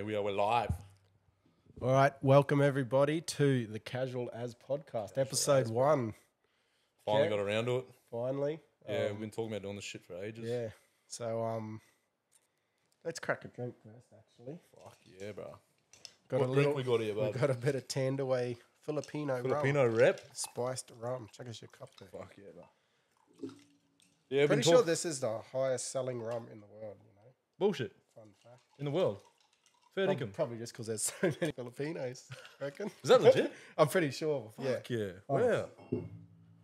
We're live. All right, welcome everybody to the Casual As podcast, episode 1. Finally Okay. got around to it. Finally, Yeah, we've been talking about doing this shit for ages. yeah. So let's crack a drink first. Actually, Fuck yeah, bro. got What a drink little. we got here, We bud? got a bit of Tandaway Filipino rum, rep. spiced rum. Check us your cup there. Fuck yeah, bro. Yeah, Pretty sure this is the highest selling rum in the world. You know, bullshit fun fact. in the world. Fair dinkum. Probably just because there's so many Filipinos. I reckon. Is that legit? I'm pretty sure. Fuck yeah. Oh. Wow.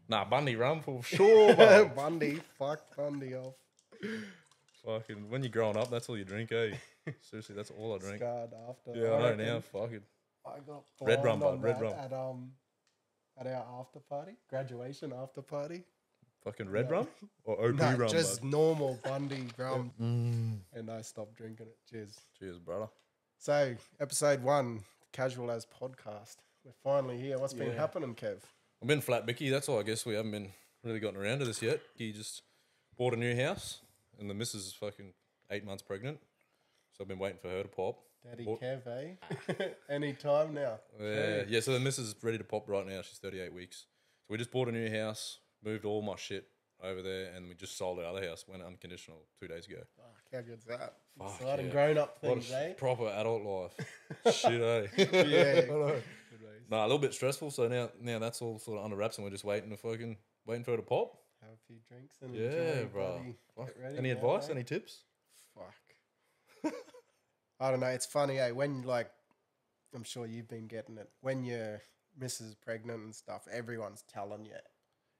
Nah, Bundy rum for sure, bro. Bundy, fuck Bundy off. Fucking when you're growing up, that's all you drink, eh? Seriously, that's all I drink. Scarred after. Yeah, I know now. Fuck it. I got Red rum, blind on bud, red that rum. at our after party, graduation after party. Fucking red rum or OP No, rum, just bud? normal Bundy rum, Mm. and I stopped drinking it. Cheers. Cheers, brother. So, episode 1, Casual As podcast. We're finally here. What's been Yeah. happening, Kev? I've been flat Mickey. That's all. I guess we haven't been really gotten around to this yet. He just bought a new house, and the missus is fucking 8 months pregnant. So I've been waiting for her to pop. Daddy What? Kev, eh? Any time now. Yeah. So the missus is ready to pop right now. She's 38 weeks. So we just bought a new house, moved all my shit over there, and we just sold our other house. Went unconditional 2 days ago. Fuck, how good's that? Fuck, Exciting yeah. grown-up What a things, eh? proper adult life. Shit, eh? Yeah. I know. Good ways. Nah, a little bit stressful. So now that's all sort of under wraps, and we're just waiting for her to pop. Have a few drinks and Yeah, enjoy, bro. buddy. Fuck. Get ready Any now, advice? eh? Any tips? Fuck. I don't know. It's funny, eh? When, like, I'm sure you've been getting it. When your missus is pregnant and stuff, everyone's telling you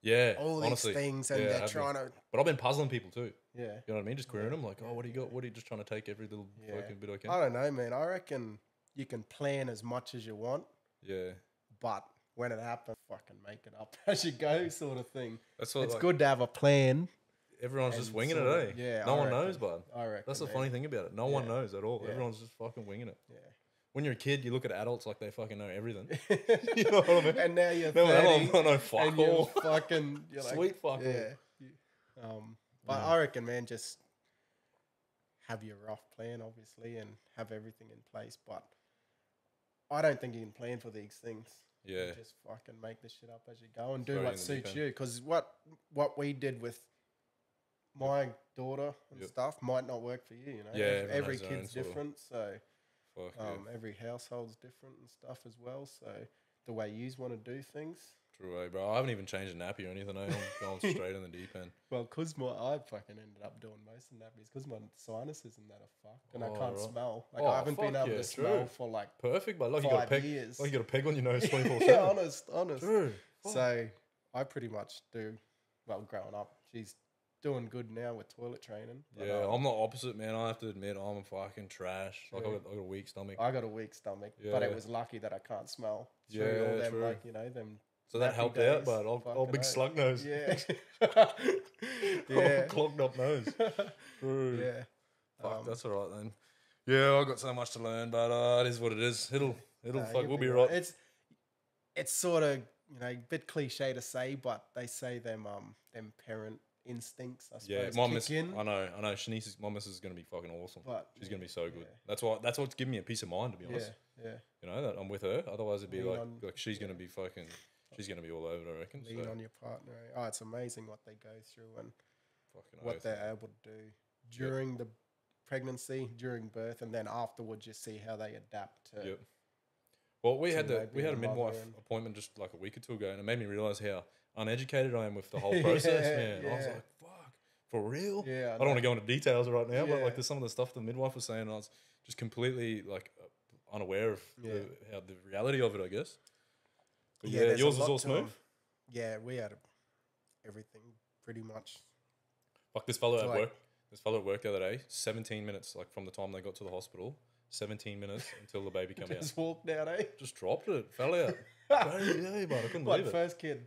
Yeah, all honestly. these things, and Yeah, they're I've been- trying to, But I've been puzzling people too. yeah. You know what I mean? Just querying Yeah. them like, oh, what do you got? What are you just trying to take every little Yeah. fucking bit I can? I don't know, man. I reckon you can plan as much as you want, Yeah, but when it happens, fucking make it up as you go, sort of thing. that's what It's like, good to have a plan. Everyone's just and winging it, sort eh? of- yeah, no I one reckon. knows, bud. I reckon. That's the man. funny thing about it. No one Yeah. knows at all. Yeah. Everyone's just fucking winging it. Yeah. When you're a kid, you look at adults like they fucking know everything. You know what I mean? And now you're No, 30, I know fuck and you're all. fucking, you're like, Sweet fuck all. yeah. But I reckon, man, just have your rough plan, obviously, and have everything in place. But I don't think you can plan for these things. Yeah, You just fucking make the shit up as you go and do Throw it what in the deep suits end. you. Because what we did with my daughter and Yep. stuff might not work for you. You know, Yeah, everyone every has their own kid's sort of- different, so. fuck yeah. Every household's different and stuff as well. So the way you want to do things. True, eh, bro. I haven't even changed a nappy or anything. I'm going straight in the deep end. Well, because I fucking ended up doing most of nappies because my sinus isn't that a fuck and I Oh, can't right. smell. Like Oh, I haven't been fuck able yeah, to smell true. for like Perfect, but like you got a 5 peg. years. Like you got a peg on your nose 24/7. Yeah, honest. True. Fuck. So I pretty much do well growing up. She's doing good now with toilet training. But, Yeah, I'm the opposite, man. I have to admit, I'm fucking trash. Like, True. I got a weak stomach. I got a weak stomach, but Yeah. it was lucky that I can't smell through Yeah, all them true. like them. So that nappy helped days. out, but I'll Fucking big oath. slug nose. Yeah. Yeah. Clogged up nose. True. Yeah. Fuck, that's all right then. Yeah, I've got so much to learn, but it is what it is. It'll Nah, fuck, you'll we'll be right. right. It's sort of a bit cliche to say, but they say them parent instincts, I suppose, Yeah, my kick miss. in. I know. My missus is gonna be fucking awesome. But She's gonna be so good. yeah. That's what's giving me a peace of mind, to be honest. Yeah, You know that I'm with her. Otherwise, it'd be Lean like on- she's gonna be fucking. She's gonna be all over it, I reckon. lean So, on your partner. Oh, it's amazing what they go through and fucking what oath. they're able to do during the pregnancy, during birth, and then afterwards you see how they adapt to. Yep. Well, we to had maybe we had a the mother midwife and- appointment just like a week or two ago, and it made me realize how uneducated I am with the whole process, man. I was yeah. like, "Fuck, for real?" Yeah, I don't want to go into details right now, but Yeah. like, there's some of the stuff the midwife was saying, I was just completely like unaware of Yeah. the reality of it, I guess. But Yeah, yeah, there's a yours is lot all to smooth. 'em. Yeah, we had everything pretty much. Fuck, this fellow at Like- work. This fellow at work the other day, 17 minutes, like from the time they got to the hospital, 17 minutes until the baby came out. Just walked out, eh? Just dropped it, fell out. Crazy, eh, but I couldn't What, believe it. first kid?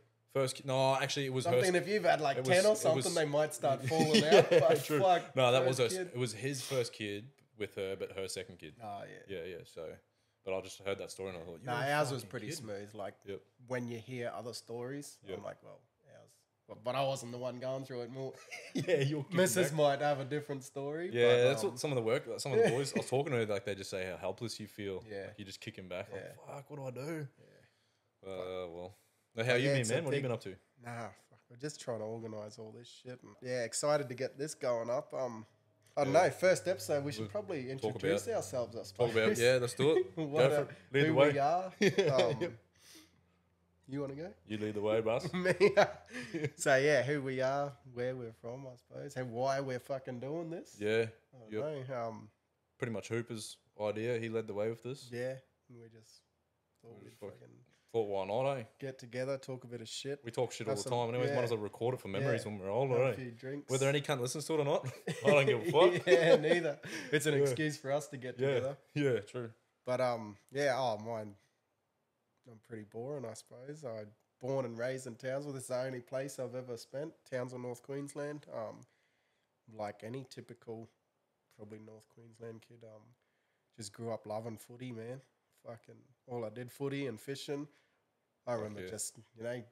No, actually, it was I'm her. thinking if you've had like it 10 or was- it something, was- they might start falling Yeah, out. But true. fuck, No, that was first her. kid. It was his first kid with her, but her second kid. Oh, yeah. Yeah. So, but I just heard that story and I thought, No, "You're ours was fucking pretty kidding." smooth. Like Yep. when you hear other stories, Yep. I'm like, well, ours But I wasn't the one going through it. More, Yeah, you're Mrs. might have a different story. Yeah, but, that's what some of the boys I was talking to, like they just say how helpless you feel. Yeah. Like you just kicking back. Yeah. Like, fuck, what do I do? Yeah. Well, how you been, man? What have you been up to? Nah, fuck, we're just trying to organise all this shit. And, yeah, excited to get this going up. I don't know. First episode, we should probably introduce ourselves. I suppose. Talk about let's do it. Go for it. Lead the who way. we are. You want to go? You lead the way, boss. Me. So yeah, who we are, where we're from, I suppose, and why we're fucking doing this. Yeah. I don't know. Pretty much Hooper's idea. He led the way with this. Yeah, and we just thought we'd fucking Thought, why not, eh? get together, talk a bit of shit. We talk shit all Have the some- time. Anyways, yeah. might as well record it for memories when we're older, Have eh? a few drinks. Whether any cunt listens to it or not, I don't give a fuck. Yeah, neither. It's an excuse for us to get together. Yeah, true. But mine. I'm pretty boring, I suppose. I born and raised in Townsville. This is the only place I've ever spent. Townsville, North Queensland. Like any typical, probably North Queensland kid. Just grew up loving footy, man. Fucking all I did, footy and fishing. I remember just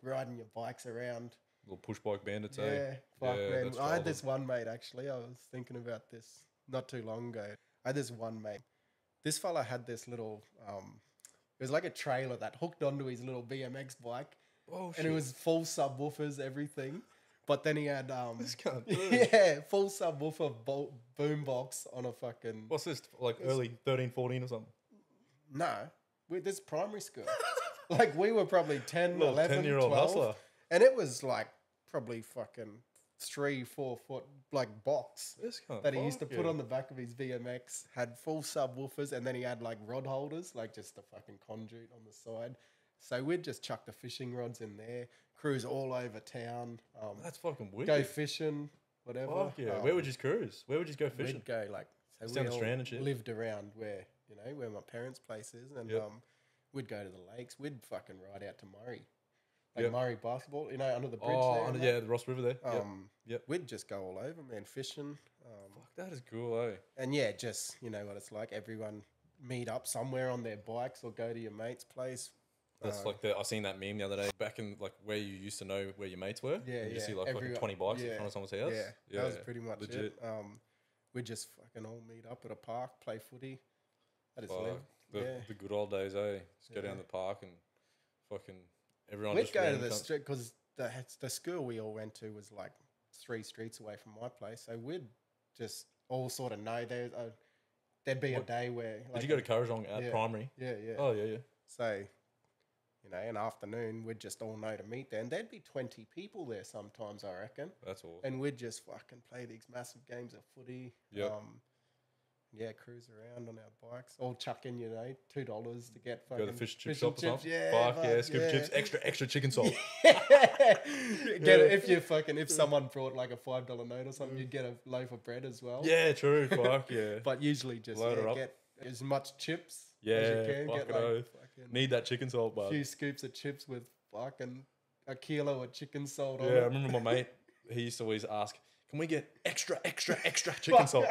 riding your bikes around. Little push bike bandits, Yeah, eh? fuck man. that's I had childhood. this one mate actually. I was thinking about this not too long ago. I had this one mate. This fella had this little it was like a trailer that hooked onto his little BMX bike. Oh, And it was full subwoofers, everything. But then he had This cunt. full subwoofer boombox on a fucking What's this? Like early 13, 14 or something? No. This is primary school. Like we were probably 10, Little 11, 10-year-old 12. hustler. And it was like probably fucking 3-4 foot like box This cunt. that he used to fuck put yeah. on the back of his BMX, had full subwoofers, and then he had like rod holders, like just a fucking conduit on the side. So we'd just chuck the fishing rods in there, cruise all over town, That's fucking weird. go fishing, whatever. Fuck yeah. Where would you cruise? Where would you go fishing? We'd go like so Just we down the all Strand and shit? lived around where where my parents' place is, and Yep. we'd go to the lakes. We'd fucking ride out to Murray, like Yep. Murray basketball, under the bridge Oh, there. and yeah, the Ross River there. that. Yep. We'd just go all over, man, fishing. Fuck, that is cool, eh? And yeah, just you know what it's like. Everyone meet up somewhere on their bikes or go to your mate's place. That's like I seen that meme the other day. Back in like where you used to know where your mates were. Yeah, and you yeah. see like fucking Everyone- 20 bikes in yeah. front of someone's house. Yeah, that was pretty much legit. it. We'd just fucking all meet up at a park, play footy. That is Fuck. live. The good old days, eh? Just go down Yeah. the park and fucking everyone We'd just go to random the cunt- street because the school we all went to was like 3 streets away from my place. So we'd just all sort of know there'd be a day where. Did you go to Currajong at Yeah. primary? Yeah, yeah. Oh, yeah. So, in the afternoon, we'd just all know to meet there. And there'd be 20 people there sometimes, I reckon. That's all. And we'd just fucking play these massive games of footy. Yep. Cruise around on our bikes. All chuck in, $2 to get fucking Go to the fish and chip fish shop or and chips. something. Yeah, Fuck yeah, scoop chips, extra chicken salt. Get it if someone brought like a $5 note or something, you'd get a loaf of bread as well. Yeah, true. Fuck yeah. But usually just Load her up. get as much chips as Yeah, you can. Get fucking like oath. fucking Need that chicken salt, a bud. few scoops of chips with fucking a kilo of chicken salt on Yeah, I it. remember my mate. He used to always ask, "Can we get extra chicken salt?"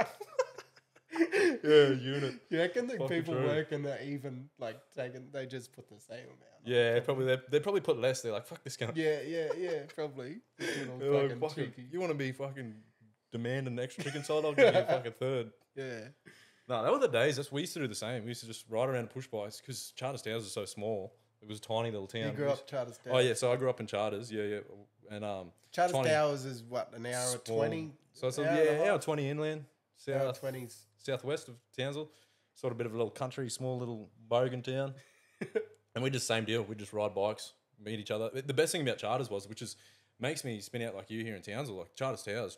Yeah, unit. You reckon the Fucking people true. working that even like they just put the same amount? on? Yeah, probably they probably put less. They're like, "Fuck this guy." Yeah, probably. Little They're like, fucking "Fucking, cheeky. you want to be fucking demanding extra chicken salt? I'll give you a fucking third." Yeah. No, that were the days. We used to do the same. We used to just ride around and push bikes because Charters Towers are so small. It was a tiny little town. You grew up Charters Towers. Oh yeah, so I grew up in Charters. Yeah, and Charters tiny, Towers is what, an hour or small. 20? So it's Hour and a hour half? 20 inland, Hour south 20s. southwest of Townsville. Sort of a bit of a little country, small little bogan town. And we just same deal. We just ride bikes, meet each other. The best thing about Charters makes me spin out like you here in Townsville, like Charters Towers,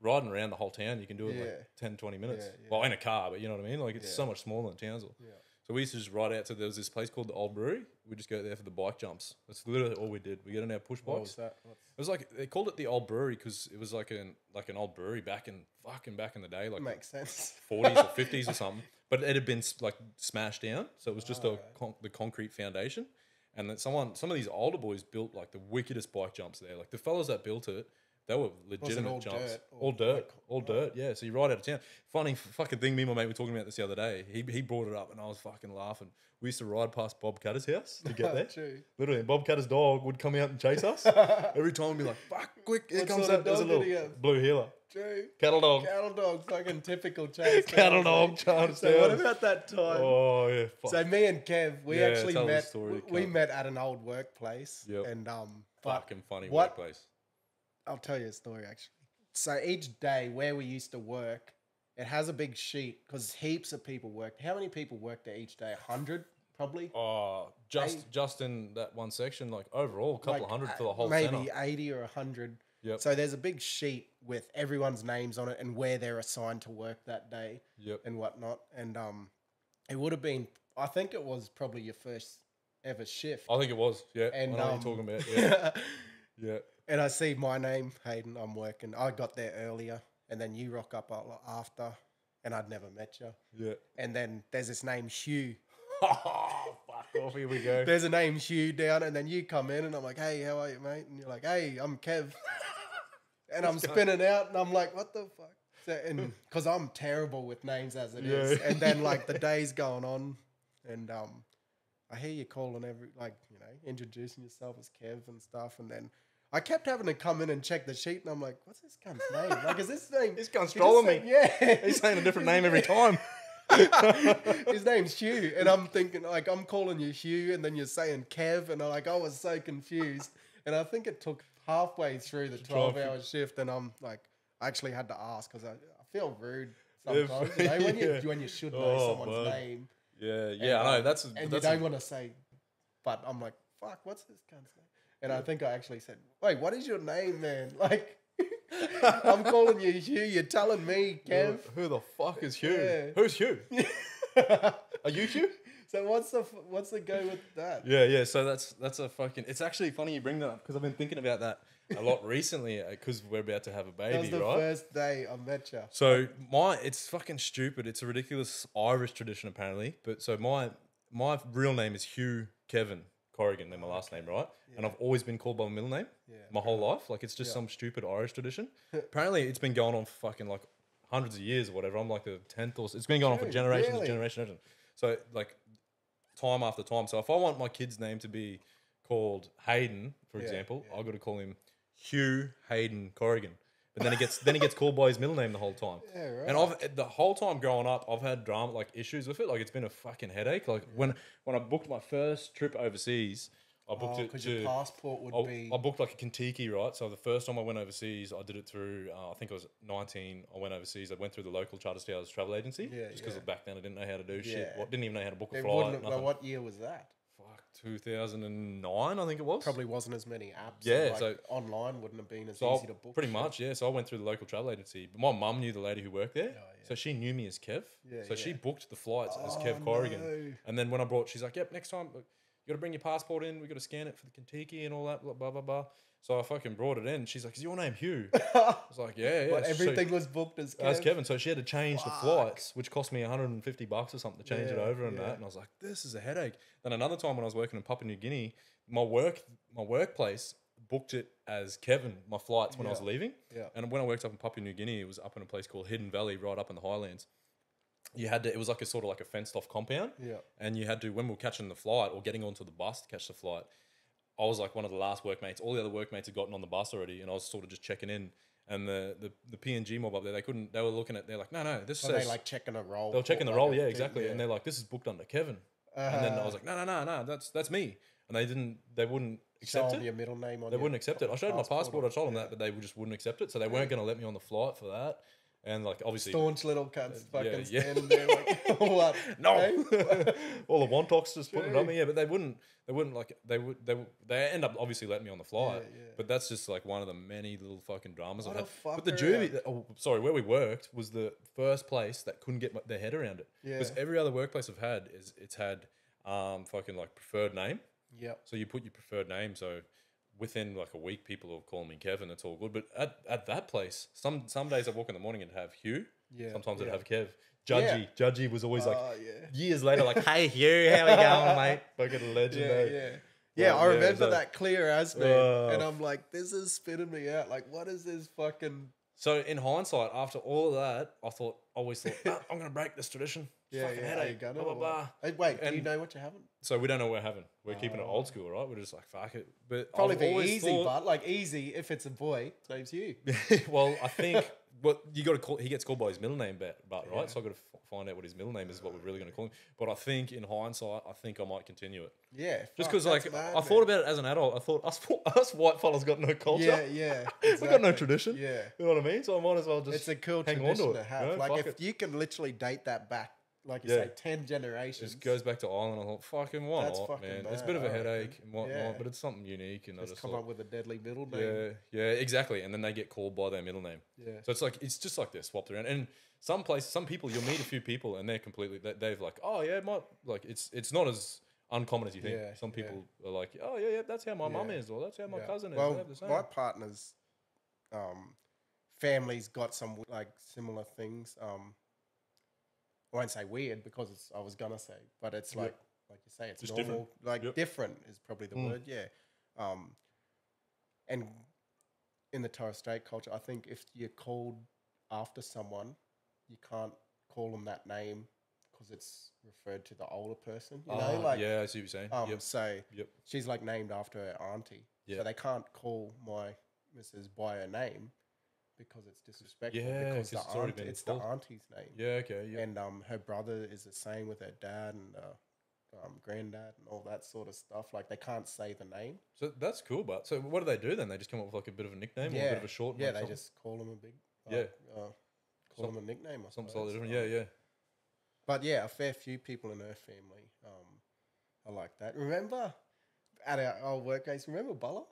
riding around the whole town. You can do it in Yeah. like 10, 20 minutes. Yeah, yeah. Well, in a car, but you know what I mean? Like it's Yeah. so much smaller than Townsville. Yeah. So we used to just ride out to, there was this place called the Old Brewery. We just go there for the bike jumps. That's literally all we did. We get on our push What bikes. was that? It was like, they called it the Old Brewery because it was like an old brewery back in the day, like Makes sense. 40s or 50s or something. But it had been like smashed down, so it was just the concrete foundation. And then some of these older boys built like the wickedest bike jumps there. Like the fellas that built it They were legitimate all jumps. dirt or All dirt. like- all dirt. Yeah. So you ride out of town. Funny fucking thing. Me and my mate were talking about this the other day. He brought it up, and I was fucking laughing. We used to ride past Bob Cutter's house to get there. True. Literally, and Bob Cutter's dog would come out and chase us. Every time we'd be like, fuck, quick, here What comes sort of that. There's a dog did little he have? blue healer. True. Cattle dog. Cattle dog, fucking typical chase. Cattle dog, Charles. So what about that time? Oh, yeah. Fuck. So me and Kev, we Yeah, actually tell the met. story, We Kev. met at an old workplace, Yep. and but Fucking funny what- workplace. I'll tell you a story actually. So each day where we used to work, it has a big sheet because heaps of people worked. How many people worked there each day? 100 probably. Oh, just in that one section, like overall, a couple Like, of hundred for the whole maybe centre. 80 or 100. Yep. So there's a big sheet with everyone's names on it and where they're assigned to work that day Yep. and whatnot. And it would have been, I think it was probably your first ever shift. I think it was. Yeah. And, I know what you're talking about. Yeah. Yeah. And I see my name, Hayden. I'm working. I got there earlier, and then you rock up after, and I'd never met you. Yeah. And then there's this name Hugh. Oh, fuck off. Here we go. There's a name Hugh down, and then you come in, and I'm like, "Hey, how are you, mate?" And you're like, "Hey, I'm Kev," and I'm spinning out, and I'm like, "What the fuck?" So, and because I'm terrible with names as it is, Yeah. and then like the day's going on, and I hear you calling introducing yourself as Kev and stuff, and then I kept having to come in and check the sheet, and I'm like, "What's this cunt's name? Like, is this name?" This cunt's He just trolling said- me. Yeah, He's saying a different name every time. His name's Hugh, and I'm thinking like I'm calling you Hugh, and then you're saying Kev, and I was so confused, and I think it took halfway through the 12-hour shift, and I'm like, I actually had to ask because I feel rude sometimes, when you should know Oh, someone's bud. name, Yeah, I know. That's and you that's don't want to say, but I'm like, fuck, what's this cunt's name? And I think I actually said, wait, what is your name, man? Like, I'm calling you Hugh, you're telling me, Kev. Who the fuck is Hugh? Yeah. Who's Hugh? Are you Hugh? So what's the go with that? Yeah. So that's a fucking. It's actually funny you bring that up because I've been thinking about that a lot recently because we're about to have a That was baby, the right? first day I met you. So it's fucking stupid. It's a ridiculous Irish tradition apparently. But so my real name is Hugh Kevin Corrigan. Then my last name, right? And I've always been called by my middle name my whole life. Like it's just some stupid Irish tradition. Apparently, it's been going on for fucking like hundreds of years or whatever. I'm like the 10th or it's been going on for Dude, generations really? and generations. So like time after time. So if I want my kid's name to be called Hayden, for example, I've got to call him Hugh Hayden Corrigan. But then he gets called by his middle name the whole time. Yeah, right. And the whole time growing up, I've had drama like issues with it. Like it's been a fucking headache. Like when I booked my first trip overseas, I booked it because to your passport would be. I booked like a Kentucky, right? So the first time I went overseas, I did it through, I think I was 19. I went overseas. I went through the local Charter Skies travel agency. Just because back then I didn't know how to do shit. Yeah. Didn't even know how to book a It flight. wouldn't. Nothing. Well, what year was that? Fuck, 2009, I think it was. Probably wasn't as many apps. Yeah, and, so- online wouldn't have been as So easy to book. pretty shit. much, yeah. So I went through the local travel agency. But my mum knew the lady who worked there. So she knew me as Kev. So she booked the flights as Kev Corrigan. no. And then when I brought, she's like, yep, next time, look, you got to bring your passport in. We got to scan it for the Kentucky and all that, blah, blah, blah. So I fucking brought it in. She's like, is your name Hugh? I was like, yeah. But So- everything was booked as Kev. as Kevin. So she had to change the flights, which cost me $150 or something to change it over and that. And I was like, this is a headache. Then another time when I was working in Papua New Guinea, my workplace booked it as Kevin, my flights when I was leaving. Yeah. And when I worked up in Papua New Guinea, it was up in a place called Hidden Valley, right up in the highlands. It was like a sort of like a fenced off compound. Yeah. And you had to, when we were catching the flight or getting onto the bus to catch the flight, I was like one of the last workmates. All the other workmates had gotten on the bus already, and I was sort of just checking in. And the PNG mob up there, they were looking at, they're like, no, this Were says, they like checking a roll? they were checking the like roll, a yeah, thing? exactly. Yeah. And they're like, this is booked under Kevin. And then I was like, no, that's me. And they wouldn't Show accept them it. your middle name on They your wouldn't accept it. I showed my passport. I told them yeah. that, but they just wouldn't accept it. So they weren't going to let me on the flight for that. And like, obviously, Staunch little cunts fucking yeah. standing there like, what? no, Hey? all the Wontoks just putting it on me. Yeah, but they wouldn't like they end up obviously letting me on the flight. Yeah. But that's just like one of the many little fucking dramas What I've a had. But the fucker. where we worked was the first place that couldn't get their head around it. Yeah. Because every other workplace I've had it's had fucking like preferred name. Yep. So you put your preferred name. So within like a week, people will call me Kevin. It's all good. But at that place, some days I walk in the morning and have Hugh. Yeah. Sometimes I'd yeah. have Kev. Judgy was always like Oh, yeah. years later, like, hey Hugh, how we going, mate? Fucking legend. Yeah, eh? yeah. Yeah, Well, I yeah, remember so- that clear as, man. Oh. And I'm like, this is spinning me out. Like, what is this fucking... So in hindsight, after all of that, always thought, "Ah, I'm going to break this tradition. Yeah, Fucking yeah, headache, are you gonna blah, blah, or blah. what? Hey, wait, do you And- know what you're having? So we don't know what we're having. We're keeping it Oh. old school, right? We're just like, fuck it. But Probably I've be always easy, thought, but like easy if it's a boy, his name's you. well, I think what you got to call, he gets called by his middle name, but right? Yeah. So I've got to find out what his middle name is, what we're really going to call him. But I think in hindsight, I think I might continue it. Yeah. Just fuck, because, that's like, mad, I thought about it as an adult. I thought us white fellas got no culture. Yeah, yeah. We got no exactly. tradition. Yeah. You know what I mean? So I might as well just It's a cool hang on tradition to to it. have. You know? Like, Fuck if it. you can literally date that back, like you Yeah. say, 10 generations. Just goes back to Ireland. I thought, fucking why That's not, fucking man? bad, It's a bit of a I reckon. headache and whatnot, Yeah. but it's something unique. And I Just just come thought, up with a deadly middle name. yeah, exactly. And then they get called by their middle name. Yeah. So it's just like they're swapped around. And some people, you'll meet a few people and they're completely, they've like, oh yeah, like it's not as uncommon as you think. Yeah, Some yeah. people are like, oh yeah, that's how my mum Yeah. is, or that's how my Yeah. cousin is. Well, They have the same. my partner's family's got some like similar things. I won't say weird because I was gonna say, but it's Yep. like you say, it's Just normal. different. Like Yep. different is probably the word. Yeah. And in the Torres Strait culture, I think if you're called after someone, you can't call them that name because it's referred to the older person. You know, like yeah, I see what you're saying. Yep. so Yep. she's like named after her auntie. Yeah. So they can't call my missus by her name because it's disrespectful. Yeah, because 'cause it's already the been it's the called. auntie's name. Yeah. Okay. Yeah. And her brother is the same with her dad and granddad and all that sort of stuff. Like they can't say the name. So that's cool. But so what do they do then? They just come up with like a bit of a nickname or a Yeah. bit of a short. Yeah, like they something? just call them a big. Yeah. Call them a nickname. I something suppose. slightly different. Yeah. Yeah. But yeah, a fair few people in her family are like that. Remember at our old workplace? Remember Bala?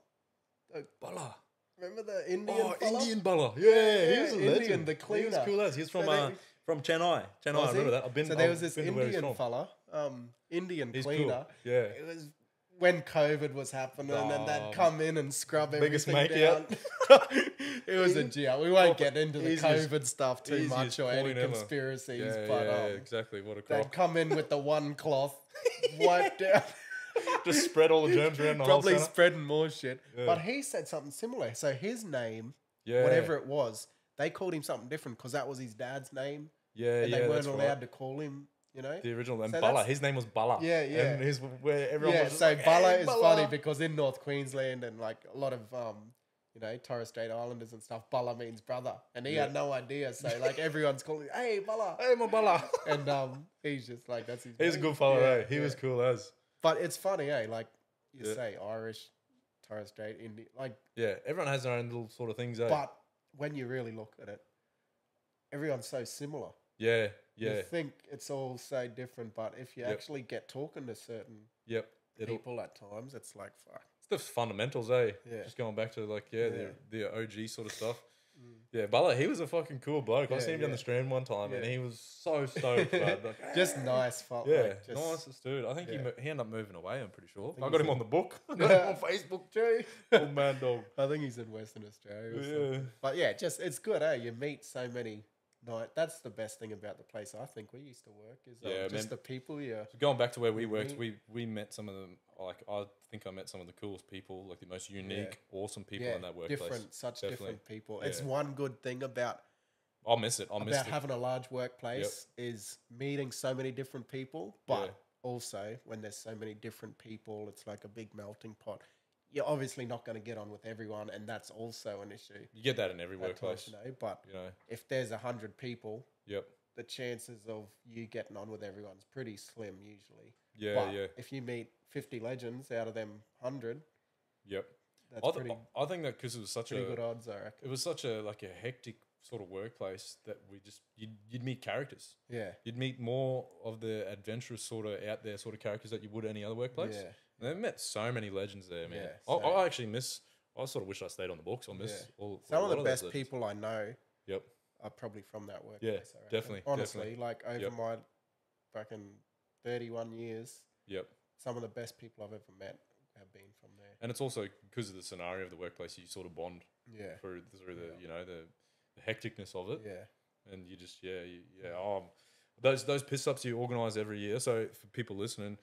Bala. Remember the Indian? Oh, fella? Indian Bala. Yeah, he was a Indian, legend. the He was cleaner. cool as. He's from So from Chennai. Chennai, I Was he? remember that. I've been. So there I've was this been to where he's Indian from. fella, Indian He's cleaner. cool. Yeah. It was when COVID was happening, and they'd come in and scrub biggest everything mate down. It was a jail. We won't get into the Easiest- COVID stuff too much easiest or any point ever. conspiracies, Yeah, but yeah, exactly. What a they'd crock. come in with the one cloth, wiped out. Just spread all the germs around the Probably whole center. spreading more shit. Yeah. But he said something similar. So his name, Yeah. whatever it was, they called him something different because that was his dad's name, Yeah, and yeah. they weren't that's allowed right. to call him. You know, The original and So Bala. that's- His name was Bala. Yeah, yeah. And his where everyone yeah. was just So like, Bala "Hey, is Bala." funny because in North Queensland and like a lot of Torres Strait Islanders and stuff, Bala means brother, and he had no idea. So like everyone's calling, "Hey, Bala," Hey, my Bala. and he's just like that's his. He's a name. good fella, Yeah, eh? He yeah. was cool as. But it's funny, eh? Like you Yeah. say, Irish, Torres Strait, Indian, like. Yeah, everyone has their own little sort of things, eh? But when you really look at it, everyone's so similar. yeah, yeah, You think it's all so different, but if you Yep. actually get talking to certain yep. It'll, people at times, it's like, fuck. it's the fundamentals, eh? Yeah. Just going back to like, yeah, Yeah. the OG sort of stuff. Yeah, Bala, he was a fucking cool bloke. I Yeah, seen him down yeah. the Strand one time, and Yeah. he was so stoked, man. Like, Just nice, fuck. yeah, like, just, nicest dude. I think yeah. he ended up moving away. I'm pretty sure. think I got he's him in- on the book. I got him on Facebook. True. Oh man, dog. I think he's in Western Australia. Or Yeah. something. But yeah, just it's good, eh? You meet so many. That's the best thing about the place. I think we used to work is Yeah, just man. the people. Yeah, So going back to where we worked, meet- we met some of them. Like I think I met some of the coolest people, like the most unique, awesome people in that workplace. such Definitely. different people. It's Yeah. one good thing about I'll miss it. I'll miss about it. having a large workplace is meeting so many different people, but Yeah. also when there's so many different people, it's like a big melting pot. You're obviously not going to get on with everyone, and that's also an issue. You get that in every at workplace. times, you know. But You know. if there's 100 people, Yep. the chances of you getting on with everyone's pretty slim usually. Yeah. But Yeah. if you meet 50 legends out of them 100, Yep. that's I think that because it was such pretty a good odds, I reckon. it was such a like a hectic sort of workplace that we just you'd meet characters. Yeah. You'd meet more of the adventurous sort of out there sort of characters that you would any other workplace. Yeah. And I met so many legends there, man. Yeah, I so- actually miss. I sort of wish I stayed on the books. I miss Yeah. all. Some a of the lot best those legends. people I know Yep. are probably from that workplace. I reckon. definitely, Honestly, definitely. like over Yep. my fucking 31 years, Yep. some of the best people I've ever met have been from there. And it's also because of the scenario of the workplace, you sort of bond Yeah. through the Yeah. you know the hecticness of it, Yeah. and you just those piss ups you organise every year. So for people listening,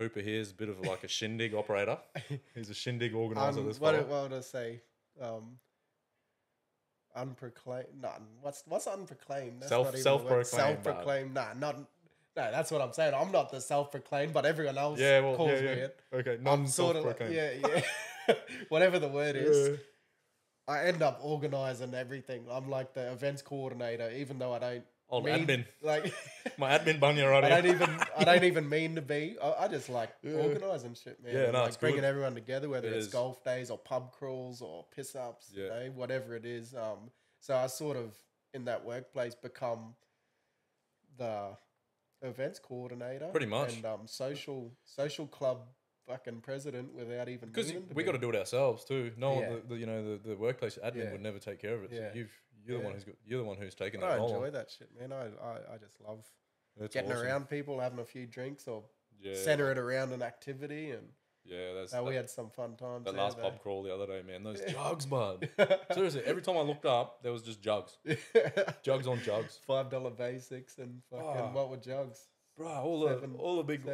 Hooper here is a bit of like a shindig operator. He's a shindig organizer. This fella. What would I say? Unproclaimed. No, what's unproclaimed? That's not even the word. Self-proclaimed. Self-proclaimed. Nah, not. No, that's what I'm saying. I'm not the self-proclaimed, but everyone else calls me it. Okay, I'm sort of like, whatever the word is. I end up organizing everything. I'm like the events coordinator, even though I don't. Admin. Like my admin bunya right here. I don't even mean to be. I just like organising shit, man. Yeah, no, like it's bringing good. everyone together, whether It it's is. golf days or pub crawls or piss ups, you know, whatever it is. So I sort of in that workplace become the events coordinator, Pretty much. and social club fucking president without even Because meaning to we be. got to do it ourselves too. No, Yeah. the workplace admin Yeah. would never take care of it. Yeah. So you're the one you're the one who's taking that I role. enjoy that shit, man. I just love That's getting awesome. around people, having a few drinks, or Yeah, center it around an activity, and we that, had some fun times. that there, last though. pub crawl the other day, man. Those jugs, bud. Seriously, every time I looked up, there was just jugs, jugs on jugs. $5 basics and fucking what were jugs? Bro, all the big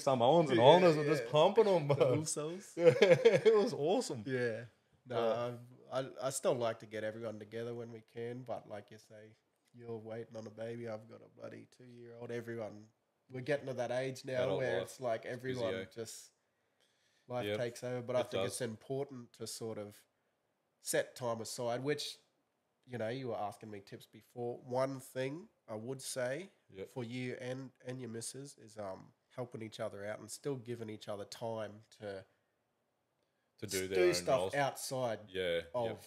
Samoans and Yeah, Islanders were just pumping them, The bro. Usos. It was awesome. Yeah. No, I still like to get everyone together when we can, but like you say, you're waiting on a baby. I've got a bloody 2-year-old. Everyone, we're getting to that age now Adult where life. it's like everyone busy, just life Yep. takes over. But I It think does. it's important to sort of set time aside, which, you know, you were asking me tips before. One thing I would say Yep. for you and your missus is helping each other out and still giving each other time to do their own stuff roles. outside of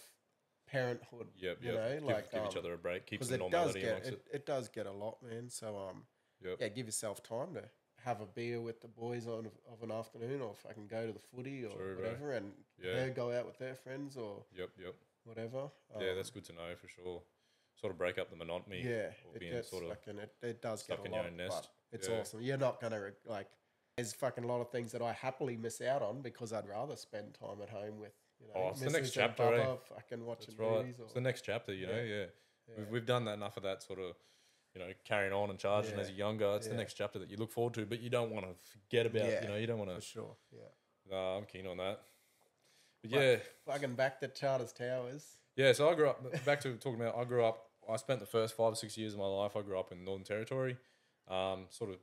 parenthood. Yep. You know, Give each other a break. Keep because some it does normality get amongst it. it does get a lot, man. So Yep. give yourself time to have a beer with the boys of an afternoon, or if I can go to the footy or True, bro. whatever, and her go out with their friends or Yep. whatever. Yeah, that's good to know for sure. Sort of break up the monotony. Yeah, of it being gets sort of fucking it does stuck get a in your lot, own nest. but it's Yeah. awesome. You're not gonna like. There's fucking a lot of things that I happily miss out on because I'd rather spend time at home with it's the missus next and chapter, Bubba, fucking watching That's right. movies. Or, It's the next chapter, you know. Yeah. We've done that enough of that sort of, carrying on and charging as you're younger. It's the next chapter that you look forward to, but you don't want to forget about. Yeah. You don't want for to. sure. Yeah. No, I'm keen on that. But yeah, Fucking back to Charters Towers. yeah. So I grew up. Back to talking about. I grew up. I spent the first 5 or 6 years of my life. I grew up in Northern Territory. Sort of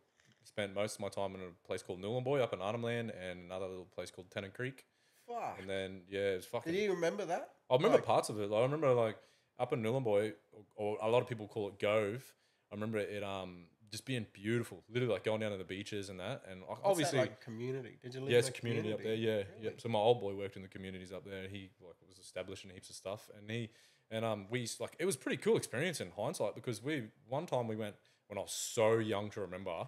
spent most of my time in a place called Nullarbor up in Arnhem Land, and another little place called Tennant Creek. Fuck. And then it was fucking. Did you remember that? I remember parts of it. Like, I remember like up in Nullarbor, or a lot of people call it Gove. I remember it just being beautiful. Literally like going down to the beaches and that. And What's obviously, that, like community. Did you live? yeah, in it's a community up there. Yeah, yeah. Really? So my old boy worked in the communities up there. He was establishing heaps of stuff, and we used to, it was a pretty cool experience in hindsight, because one time we went when I was so young to remember.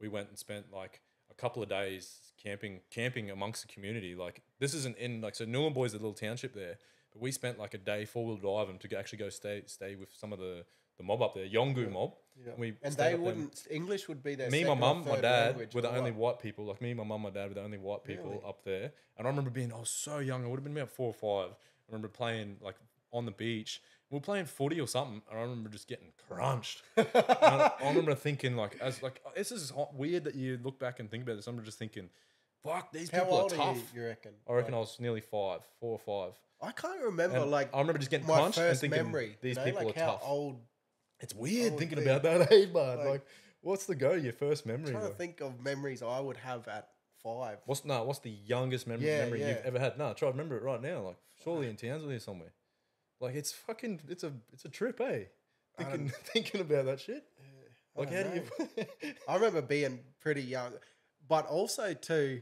We went and spent like a couple of days camping amongst the community. Like, this isn't in so Nullarbor is a little township there, but we spent like a day 4-wheel driving to actually go stay with some of the mob up there, Yongu mob. Yeah. And they wouldn't. English would be their. me, my second or mum, my third dad language were the or only what? white people. Like me, my mum, my dad were the only white people Really? up there. And I remember I was so young. I would have been about 4 or 5. I remember playing like on the beach. We were playing footy or something, and I remember just getting crunched. And I remember thinking this is weird that you look back and think about this. I'm just thinking, fuck, these How people old are are tough. you reckon? I reckon I was nearly 4 or 5. I can't remember. And Like I remember just getting my crunched and first thinking, memory. these you know, people like are how tough. old. It's weird would thinking be. about that age, man. Like- Like, what's your first memory? I'm trying to bro? think of memories I would have at 5. What's the youngest memory Yeah, you've yeah. ever had? No, try to remember it right now. Like, surely in Townsville here somewhere. Like, it's a trip, eh? Thinking about that shit. Like, how do you? I remember being pretty young, but also too,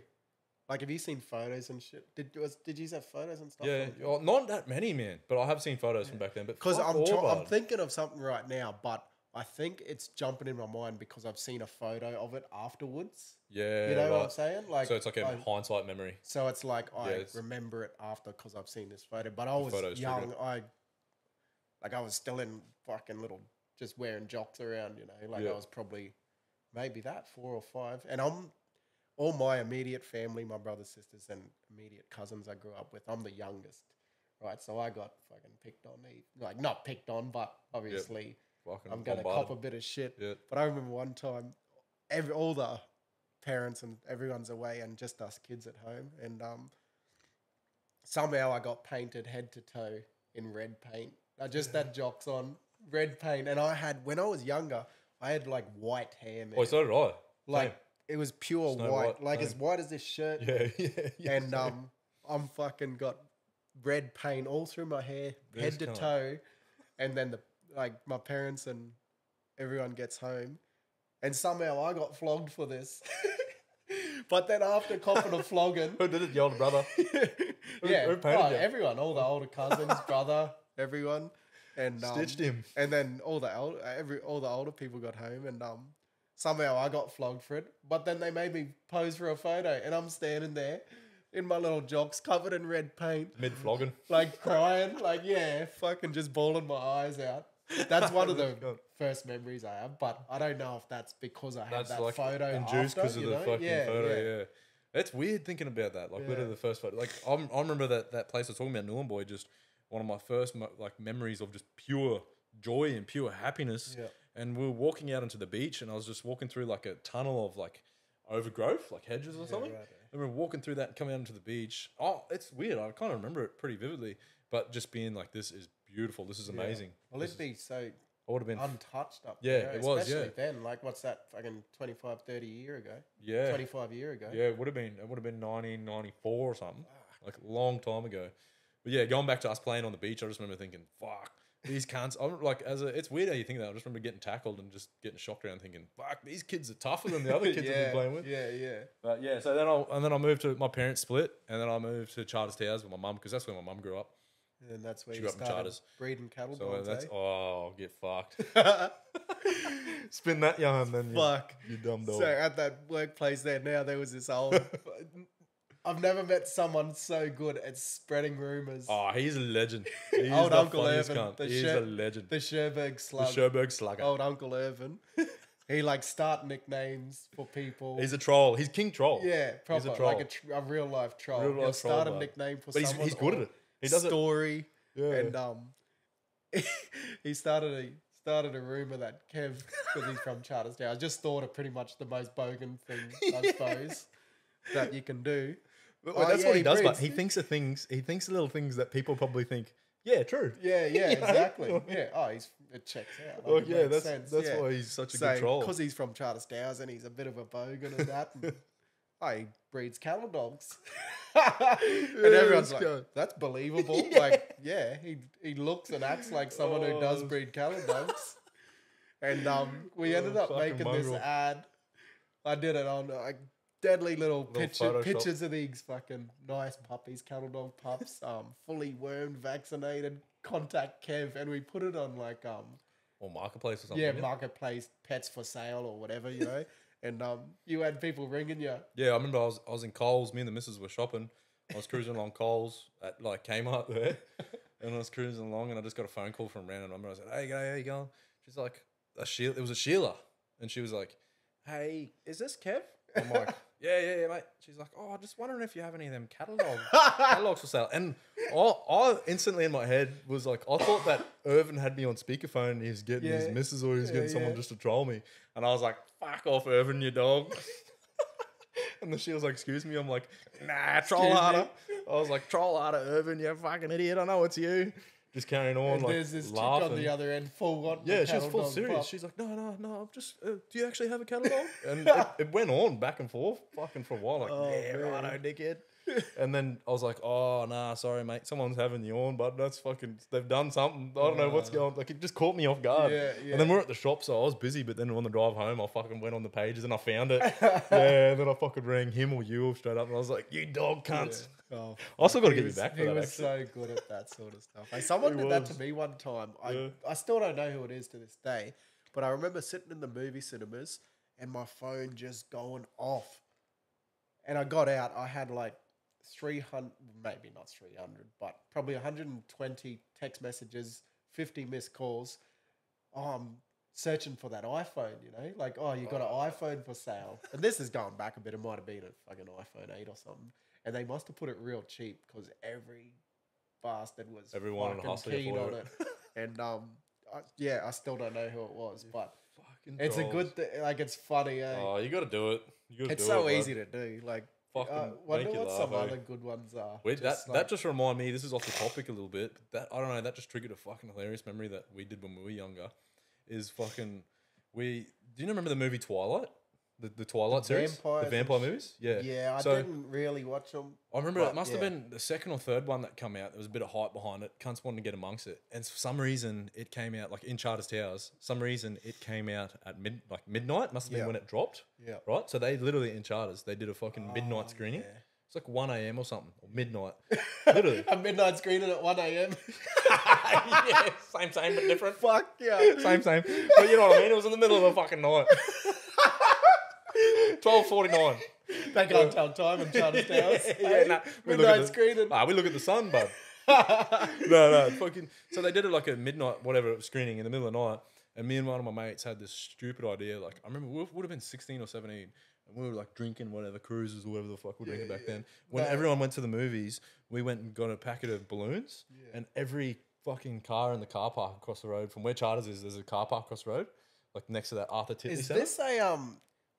like, have you seen photos and shit? Did you have photos and stuff? Yeah, well, not that many, man. But I have seen photos from back then. But Because fuck I'm all, I'm bud. thinking of something right now, but I think it's jumping in my mind because I've seen a photo of it afterwards. Yeah, You know what I'm right. saying? Like, So it's like a hindsight memory. so it's like I it's- remember it after because I've seen this photo. But I was photos young. trigger I was still in fucking little, just wearing jocks around. You know, like Yeah. I was probably maybe that 4 or 5, and all my immediate family, my brothers, sisters, and immediate cousins I grew up with. I'm the youngest, right? So I got fucking picked on. Like, not picked on, but obviously Fucking I'm gonna bombarded. cop a bit of shit. Yeah. But I remember one time, all the parents and everyone's away and just us kids at home. And somehow I got painted head to toe in red paint. I just had jocks on, red paint. And when I was younger, I had like white hair, man. Oh, so did I. Like, Same. it was pure Snow white. White, Like, same. as white as this shirt. Yeah. And same. I'm fucking got red paint all through my hair, This head to cunt. toe. And then my parents and everyone gets home. And somehow I got flogged for this. But then after copping a flogging... Who did it? The older brother? yeah, who painted you? everyone, all the older cousins, brother, everyone. And Stitched him. And then all the older people got home and somehow I got flogged for it. But then they made me pose for a photo and I'm standing there in my little jocks covered in red paint. Mid-flogging. Like crying, like, yeah, fucking just bawling my eyes out. That's one of the first memories I have, but I don't know if that's because I had that like photo induced because of the fucking photo, yeah. It's weird thinking about that. Like, literally the first photo. Like, I remember that place I was talking about, Nhulunbuy, just one of my first memories of just pure joy and pure happiness. Yeah. And we were walking out into the beach, and I was just walking through like a tunnel of like overgrowth, like hedges or something. Right. And we were walking through that and coming out into the beach. Oh, it's weird. I kind of remember it pretty vividly, but just being like, this is beautiful. This is amazing. Well, it'd be so I would have been untouched up Yeah, there. it was, Especially yeah. then. Like, what's that, fucking 25, 30 year ago? yeah. 25 year ago. Yeah, it would have been 1994 or something, like a long time ago. But yeah, going back to us playing on the beach, I just remember thinking, "Fuck, these cunts." I'm like, it's weird how you think that. I just remember getting tackled and just getting shocked around, thinking, "Fuck, these kids are tougher than the other kids I've been playing with." Yeah. But yeah, so then I moved to my parents split, and then I moved to Charters Towers with my mum because that's where my mum grew up. And that's where She you grew up in started Charters. breeding cattle So dogs, that's eh? get fucked. Spin that yarn, then Fuck. you dumb dog. So at that workplace there was this old... I've never met someone so good at spreading rumours. Oh, he's a legend. He's Old the Uncle funniest Irvin, cunt. the He's a legend. The Sherberg The Slug. Sherberg Slugger. Old Uncle Irvin. He like start nicknames for people. He's a troll. He's King Troll. Yeah, proper, He's a troll. like a real life troll. Real life He'll start troll, a bud. nickname for But someone. he's good at or it. He does story. Yeah. And he started a rumor that Kev, because he's from Charters Town, I just thought of pretty much the most bogan thing, I suppose, that you can do. Well, that's what he does, but breeds. he thinks of things. He thinks of little things that people probably think, yeah, true. Yeah, You know? exactly. Yeah, it checks out. Like, it yeah, makes that's sense. that's yeah. why he's such a So, good troll. because he's from Charters Towers and he's a bit of a bogan and that, and, he breeds cattle dogs. And everyone's like, that's believable. Yeah. Like, yeah, he looks and acts like someone who does breed cattle dogs. And we ended up fucking making mongrel. this ad. I did it on like deadly little Photoshop. pictures of these fucking nice puppies, cattle dog pups, fully wormed, vaccinated, contact Kev, and we put it on like Or Marketplace or something. yeah, marketplace, pets for sale or whatever, you know. And you had people ringing you. Yeah, I remember I was in Coles. Me and the missus were shopping. I was cruising along Coles at like Kmart there, and I was cruising along, and I just got a phone call from a random number. I said, "Hey, g'day, how you going?" She's like, It was a Sheila, and she was like, "Hey, is this Kev?" I'm like, yeah, mate. She's like, "Oh, just wondering if you have any of them catalogs for sale." And I instantly in my head was like, I thought that Irvin had me on speakerphone and he was getting his missus or he was getting someone just to troll me. And I was like, "Fuck off, Irvin, you dog." And then she was like, "Excuse me." I'm like, "Nah, troll harder." I was like, "Troll harder, Irvin, you fucking idiot. I know it's you." Just carrying on, And like, there's this laughing. chick on the other end, full on. Yeah, she was full serious. She's like, no, I'm just, do you actually have a catalogue? And it went on back and forth, fucking for a while. Like, yeah, righto, dickhead. And then I was like, "Oh, nah, sorry, mate. Someone's having you on, but that's fucking, they've done something. I don't know what's going on." Like, it just caught me off guard. Yeah. And then we're at the shop, so I was busy, but then on the drive home, I fucking went on the pages and I found it. Yeah, and then I fucking rang him or you straight up and I was like, "You dog cunts." Yeah. Oh, I still got to he get was- you back for He that, was actually. so good at that sort of stuff. Like, someone He did that was. to me one time. Yeah. I still don't know who it is to this day, but I remember sitting in the movie cinemas and my phone just going off. And I got out. I had like 300, maybe not 300, but probably 120 text messages, 50 missed calls. I'm searching for that iPhone, you know? Like, "Oh, you got an iPhone for sale." And this is going back a bit. It might have been a fucking iPhone 8 or something. And they must have put it real cheap because every bastard was Everyone fucking hustling keen for on it. it. And I still don't know who it was, but Fucking it's a trolls. good thing. Like, it's funny, eh? Oh, you got to do it. You gotta It's do so it, bro. easy to do. Like, Fucking wonder make you what laugh, some eh? other good ones are. Wait, Just that just reminded me. This is off the topic a little bit. But that I don't know. That just triggered a fucking hilarious memory that we did when we were younger. Is fucking we. Do you remember the movie Twilight? The Twilight series, the vampires and vampire movies. Yeah, Yeah, I So didn't really watch them. I remember but it must have yeah. been the second or third one that come out. There was a bit of hype behind it. Cunts wanted to get amongst it, and for some reason it came out like in Charters Towers. Some reason it came out at midnight. Must have been Yeah. when it dropped. Yeah. Right. So they literally in Charters they did a fucking midnight screening. yeah. It's like 1 a.m. or something or midnight. Literally. A midnight screening at 1 a.m. Yeah, same but different. Fuck yeah. Same. But you know what I mean? It was in the middle of the fucking night. 12:49. They can't tell time in Charters Towers. Yeah, nah, we look at midnight the- screening. we look at the sun, bud. No, fucking. So they did it like a midnight, whatever, screening in the middle of the night. And me and one of my mates had this stupid idea. Like, I remember we would have been 16 or 17. And we were like drinking whatever, cruises or whatever the fuck we were drinking back then. When everyone went to the movies, we went and got a packet of balloons. And every fucking car in the car park across the road from where Charters is, there's a car park across the road. Like next to that Arthur Titley Is Centre. this a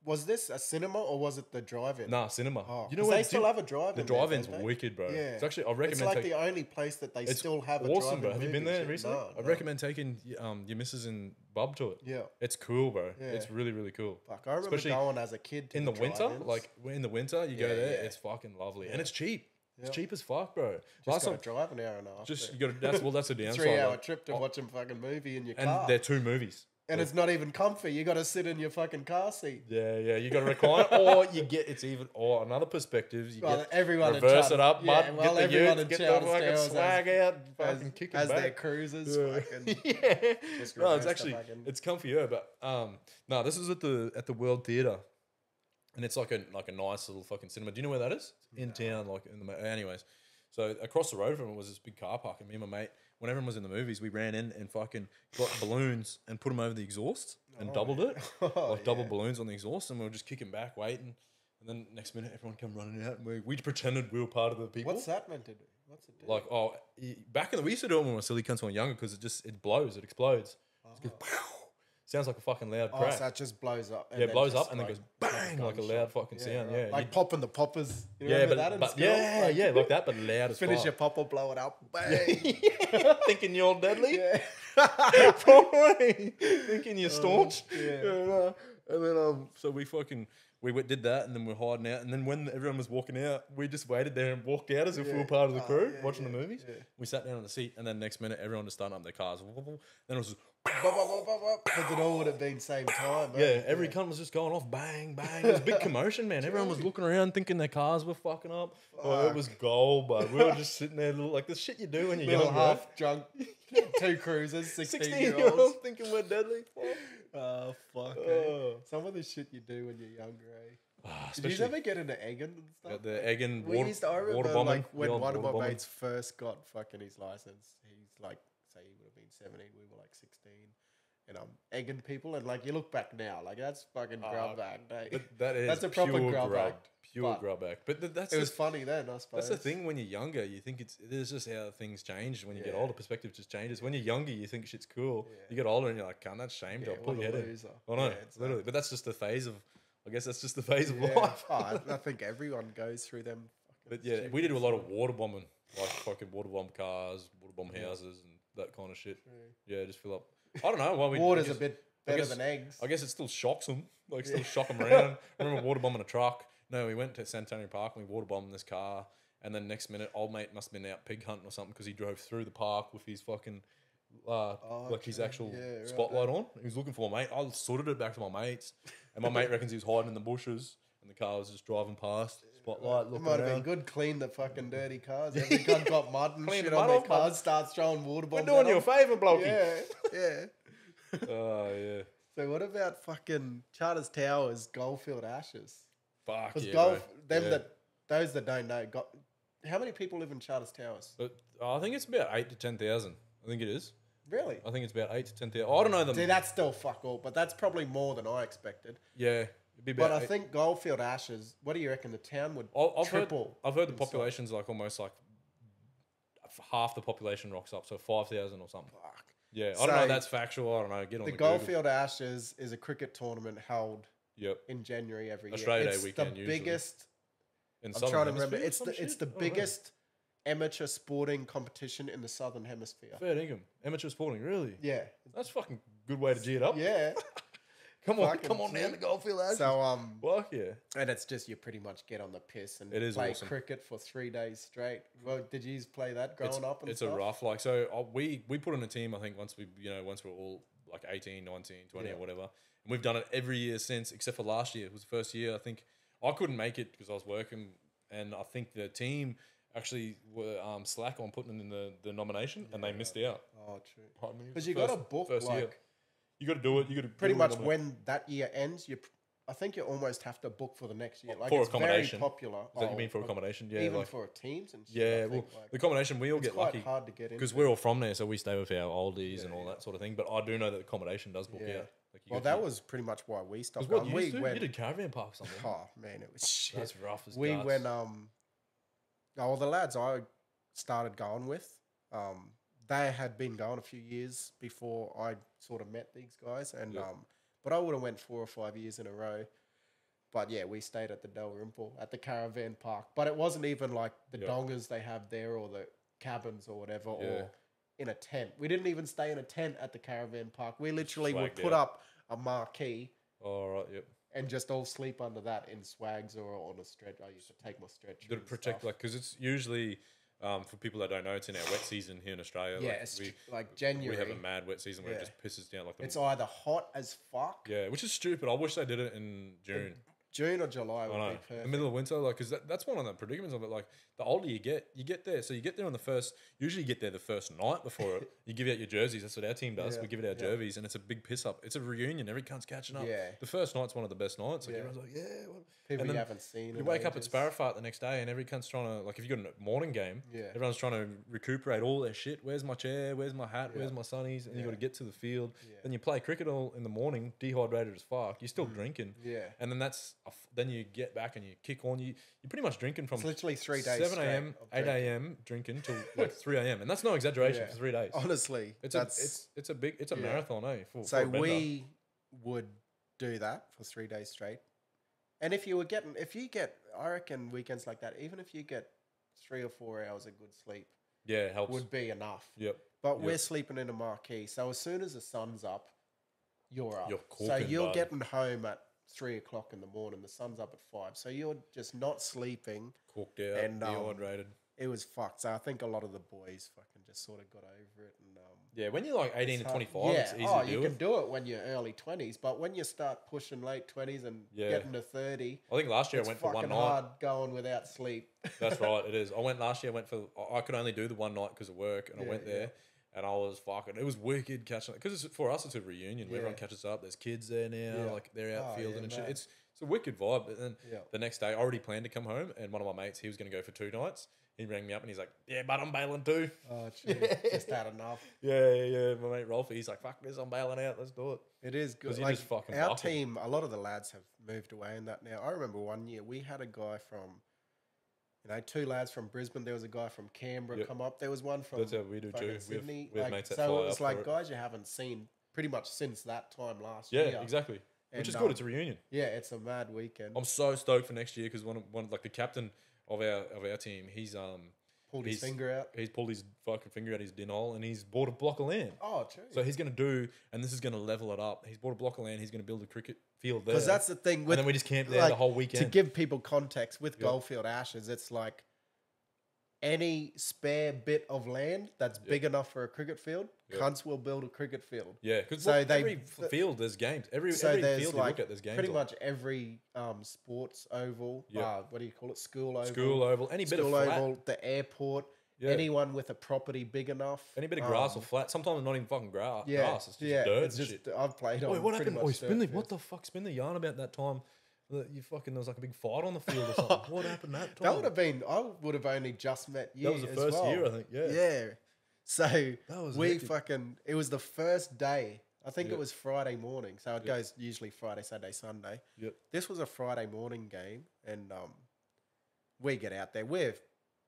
was this a cinema or was it the drive-in? Nah, cinema. Oh, you know 'cause what? they still have a drive-in. The there, drive-in's don't they? wicked, bro. Yeah. It's actually I recommend. It's like the only place that they it's still have a awesome, drive-in. bro. Have you been movie there shit. recently? No, I no. recommend taking your missus and Bub to it. Yeah. It's cool, bro. Yeah. It's really, really cool. Fuck, I remember Especially going as a kid to in the winter, drive-ins. like in the winter, you go Yeah, there. yeah. It's fucking lovely, and Yeah. it's cheap. It's Yeah. cheap as fuck, bro. just Last got time, to drive an hour and a half. just there. you got that's a downside. 3-hour like, trip to watch a fucking movie in your and car. they're two movies. And it's not even comfy. You got to sit in your fucking car seat. Yeah, you got to recline, or you get it's even, or another perspective, you Well, get everyone in reverse Charters- it up, yeah, bud. well, Get the everyone youth, in get the Charters fucking Towers swag out, fucking kick it as back. their cruisers. Yeah. Fucking, Yeah. Just No, it's reverse the actually fucking- it's comfier, but no, this is at the World Theatre, and it's like a nice little fucking cinema. Do you know where that is? In town, like in the anyways. So across the road from it was this big car park, and me and my mate, when everyone was in the movies, we ran in and fucking got balloons and put them over the exhaust and doubled it, like double balloons on the exhaust, and we were just kicking back, waiting. And then next minute, everyone come running out, and we pretended we were part of the people. What's that meant to do? What's it do? Like, back in the we used to do it when we were silly cunts when we were younger because it blows, it explodes. It goes, pow. Sounds like a fucking loud crack. So it just blows up. Yeah, it then blows just up and then like goes bang like a loud fucking sound. right. Yeah, Like popping the poppers. You yeah, remember that in school? Like, yeah, like that, but loud as Finish fuck. your popper, blow it up. Bang. Thinking you're deadly. Yeah. Probably. Thinking you're staunch. yeah. And then so we did that, and then we're hiding out. And then when everyone was walking out, we just waited there and walked out as if we were part of the crew watching the movies. yeah. We sat down on the seat, and then next minute, everyone just started up their cars. Then it was just, Because it all would have been same time. yeah, every cunt was just going off, bang, bang. It was a big commotion, man. Everyone was looking around thinking their cars were fucking up. Oh, it was gold, bud. We were just sitting there, like the shit you do when you're Little young, half drunk, 2 cruisers, 16-year-olds. 16-year-olds thinking we're deadly. Oh, fuck. Oh. Some of the shit you do when you're younger, eh? Did you Especially ever get into egging and stuff? the egg and We water, used to, I water remember bombing. like when the old one of water my bombing. mates first got fucking his license, he's like, say he would have been 17, we were like 16. And I'm egging people, and like you look back now, like that's fucking grub act, eh? But that is That's a proper pure grub act, pure but grub act. But that's It was the, funny then, I suppose. that's the thing. When you're younger, you think it is just how things change. When you get Yeah. older, perspective just changes. When you're younger, you think shit's cool. You get older, and you're like, "Can't that's shame job? Pull what your a head in." loser. I know, Yeah, it's literally. But that's just the phase of. I guess that's just the phase of Yeah. life. Oh, I think everyone goes through them. But yeah, we did a lot of water bombing, like fucking water bomb cars, water bomb houses, and that kind of shit. Yeah, just fill up. I don't know why we. Water's I guess- a bit I better guess- than eggs. I guess it still shocks them. Like, still shock them around. I remember water bombing a truck. No, we went to San Antonio Park and we water bombed this car. And then next minute, old mate must have been out pig hunting or something because he drove through the park with his fucking, his actual right, spotlight on. He was looking for my mate. I sorted it back to my mates. And my mate reckons he was hiding in the bushes. And the car was just driving past. Spotlight, It looking might have around. been good. Clean the fucking dirty cars. Every cunt got mud and Clean shit the on mud their off, mud. cars. Starts throwing water We're bombs. doing at you a 'em. favour, blokey. Yeah. Oh, yeah. So what about fucking Charters Towers, Goldfield Ashes? Fuck Because yeah, bro. Yeah. those that don't know, how many people live in Charters Towers? But I think it's about 8 to 10,000. I think it is. Really? I think it's about 8 to 10,000. I don't know them. See, that's still fuck all, but that's probably more than I expected. Yeah, it'd be But about. I think Goldfield Ashes, what do you reckon the town would I've triple? Heard, I've heard the in size? population's like almost like half the population rocks up, so 5,000 or something. Fuck. Yeah, I don't know So, if that's factual. I don't know. Get on The the Google. Goldfield Ashes is a cricket tournament held Yep. in January every year. Australia Day It's weekend the usually. biggest. In I'm Southern trying to remember. Hemisphere or It's some the shit? I don't know. biggest amateur sporting competition in the Southern Hemisphere. Fair dinkum. Amateur sporting, really? Yeah, That's fucking good way to G it up. yeah. Come on, Fucking come on down G. to Goldfield Ashes. So Fuck yeah. and it's just you pretty much get on the piss and It is play awesome. cricket for 3 days straight. Well, did you play that growing up? And It's stuff? a rough, like, so we put on a team, I think, once we're all like 18, 19, 20 or whatever. And we've done it every year since, except for last year. It was the first year. I think I couldn't make it because I was working. And I think the team actually were slack on putting in the nomination and they missed out. Oh, true. Because you got a book like you got to do it. You got to pretty much when that year ends. I think you almost have to book for the next year. Like for it's accommodation. very popular. Is that you mean for accommodation? Yeah, even like, for teams and shit. yeah. I Well, think, like, the accommodation we all it's get quite lucky hard to get in because we're all from there, so we stay with our oldies and all yeah. that sort of thing. But I do know that the accommodation does book Yeah. out. Like Well, that was pretty much why we stopped. what going. you went. You did caravan park or something. Oh man, it was shit. That's rough as We guts. went. Oh, the lads I started going with, they had been going a few years before I sort of met these guys, and but I would have went 4 or 5 years in a row. But yeah, we stayed at the Dalrymple at the caravan park. But it wasn't even like the dongers they have there or the cabins or whatever or in a tent. We didn't even stay in a tent at the caravan park. We literally would put up a marquee. All right, yep. And just all sleep under that in swags or on a stretch. I used to take my stretcher. Got to protect, like, because it's usually, for people that don't know, it's in our wet season here in Australia. Yeah, like, it's like January. We have a mad wet season where it just pisses down. Like it's either hot as fuck. Yeah, which is stupid. I wish they did it in June. June or July would be perfect. The middle of winter, like, because that's one of the predicaments of it. Like, the older you get there. So you get there on the first. Usually, you get there the first night before it. You give out your jerseys. That's what our team does. We give out our jerseys, and it's a big piss up. It's a reunion. Every cunt's catching up. Yeah. The first night's one of the best nights. Like, everyone's like, People you haven't seen. You wake up at Sparrowfart the next day, and every cunt's trying to, like, if you've got a morning game, everyone's trying to recuperate all their shit. Where's my chair? Where's my hat? Where's my sunnies? And you got to get to the field. Then you play cricket all in the morning, dehydrated as fuck. You're still drinking. Yeah. And then then you get back and you kick on. You're pretty much drinking from it's literally 3 days. 7 a.m., 8 a.m. drinking till like 3 a.m. And that's no exaggeration for 3 days. Honestly, it's a marathon, eh? So we would do that for 3 days straight. And if you get, I reckon weekends like that, even if you get 3 or 4 hours of good sleep, it helps. Would be enough. Yep. But we're sleeping in a marquee, so as soon as the sun's up, you're up. You're cooking, so you're bud. getting home at 3 o'clock in the morning. The sun's up at 5, so you're just not sleeping. Cooked out, and dehydrated. It was fucked. So I think a lot of the boys fucking just sort of got over it. And when you're like 18 to 25, it's easy to do you can do it when you're early 20s, but when you start pushing late 20s and getting to 30, I think last year I went for one night. Hard going without sleep. That's right, it is. I went last year. I could only do the one night because of work, and I went there. And I was fucking. It was wicked catching because for us it's a reunion. Where everyone catches up. There's kids there now. Like they're out fielding and shit. It's a wicked vibe. And then the next day, I already planned to come home, and one of my mates, he was going to go for 2 nights. He rang me up and he's like, "Yeah, but I'm bailing too." Oh, geez. Just had enough. Yeah. My mate Rolfie, he's like, "Fuck this, I'm bailing out. Let's do it." It is good. Like, just fucking our team, a lot of the lads have moved away in that now. I remember one year we had a guy from. 2 lads from Brisbane. There was a guy from Canberra come up. There was one from That's how we do too. Sydney. We have mates that so fly it was up like for it. guys you haven't seen pretty much since that time last year. Yeah, exactly. Which is And, good. It's a reunion. Yeah, it's a mad weekend. I'm so stoked for next year because one like the captain of our team, he's pulled his finger out. He's pulled his fucking finger out his din hole and he's bought a block of land. Oh, true. So he's going to do, and this is going to level it up. He's bought a block of land. He's going to build a cricket field there. Because that's the thing. And then we just camp there the whole weekend. To give people context, with Goldfield Ashes, it's like any spare bit of land that's big enough for a cricket field, cunts will build a cricket field. Yeah, because so every field there's games. Every field you look at, there's games. Pretty much every sports oval, what do you call it? School oval. School oval. Any bit of flat. Oval, the airport. Yeah. Anyone with a property big enough. Any bit of grass or flat. Sometimes not even fucking grass. Yeah, It's just dirt it's and just, shit. I've played on. Wait, what happened? Oi, Spinley, what the fuck? Spin the yarn about that time that you fucking, there was like a big fight on the field or something. What happened that time? That would have been, I would have only just met you. That was the first year, I think. Yeah. Yeah. So we hectic. fucking, it was the first day. I think it was Friday morning. So it goes usually Friday, Saturday, Sunday. Yep. This was a Friday morning game. And we get out there.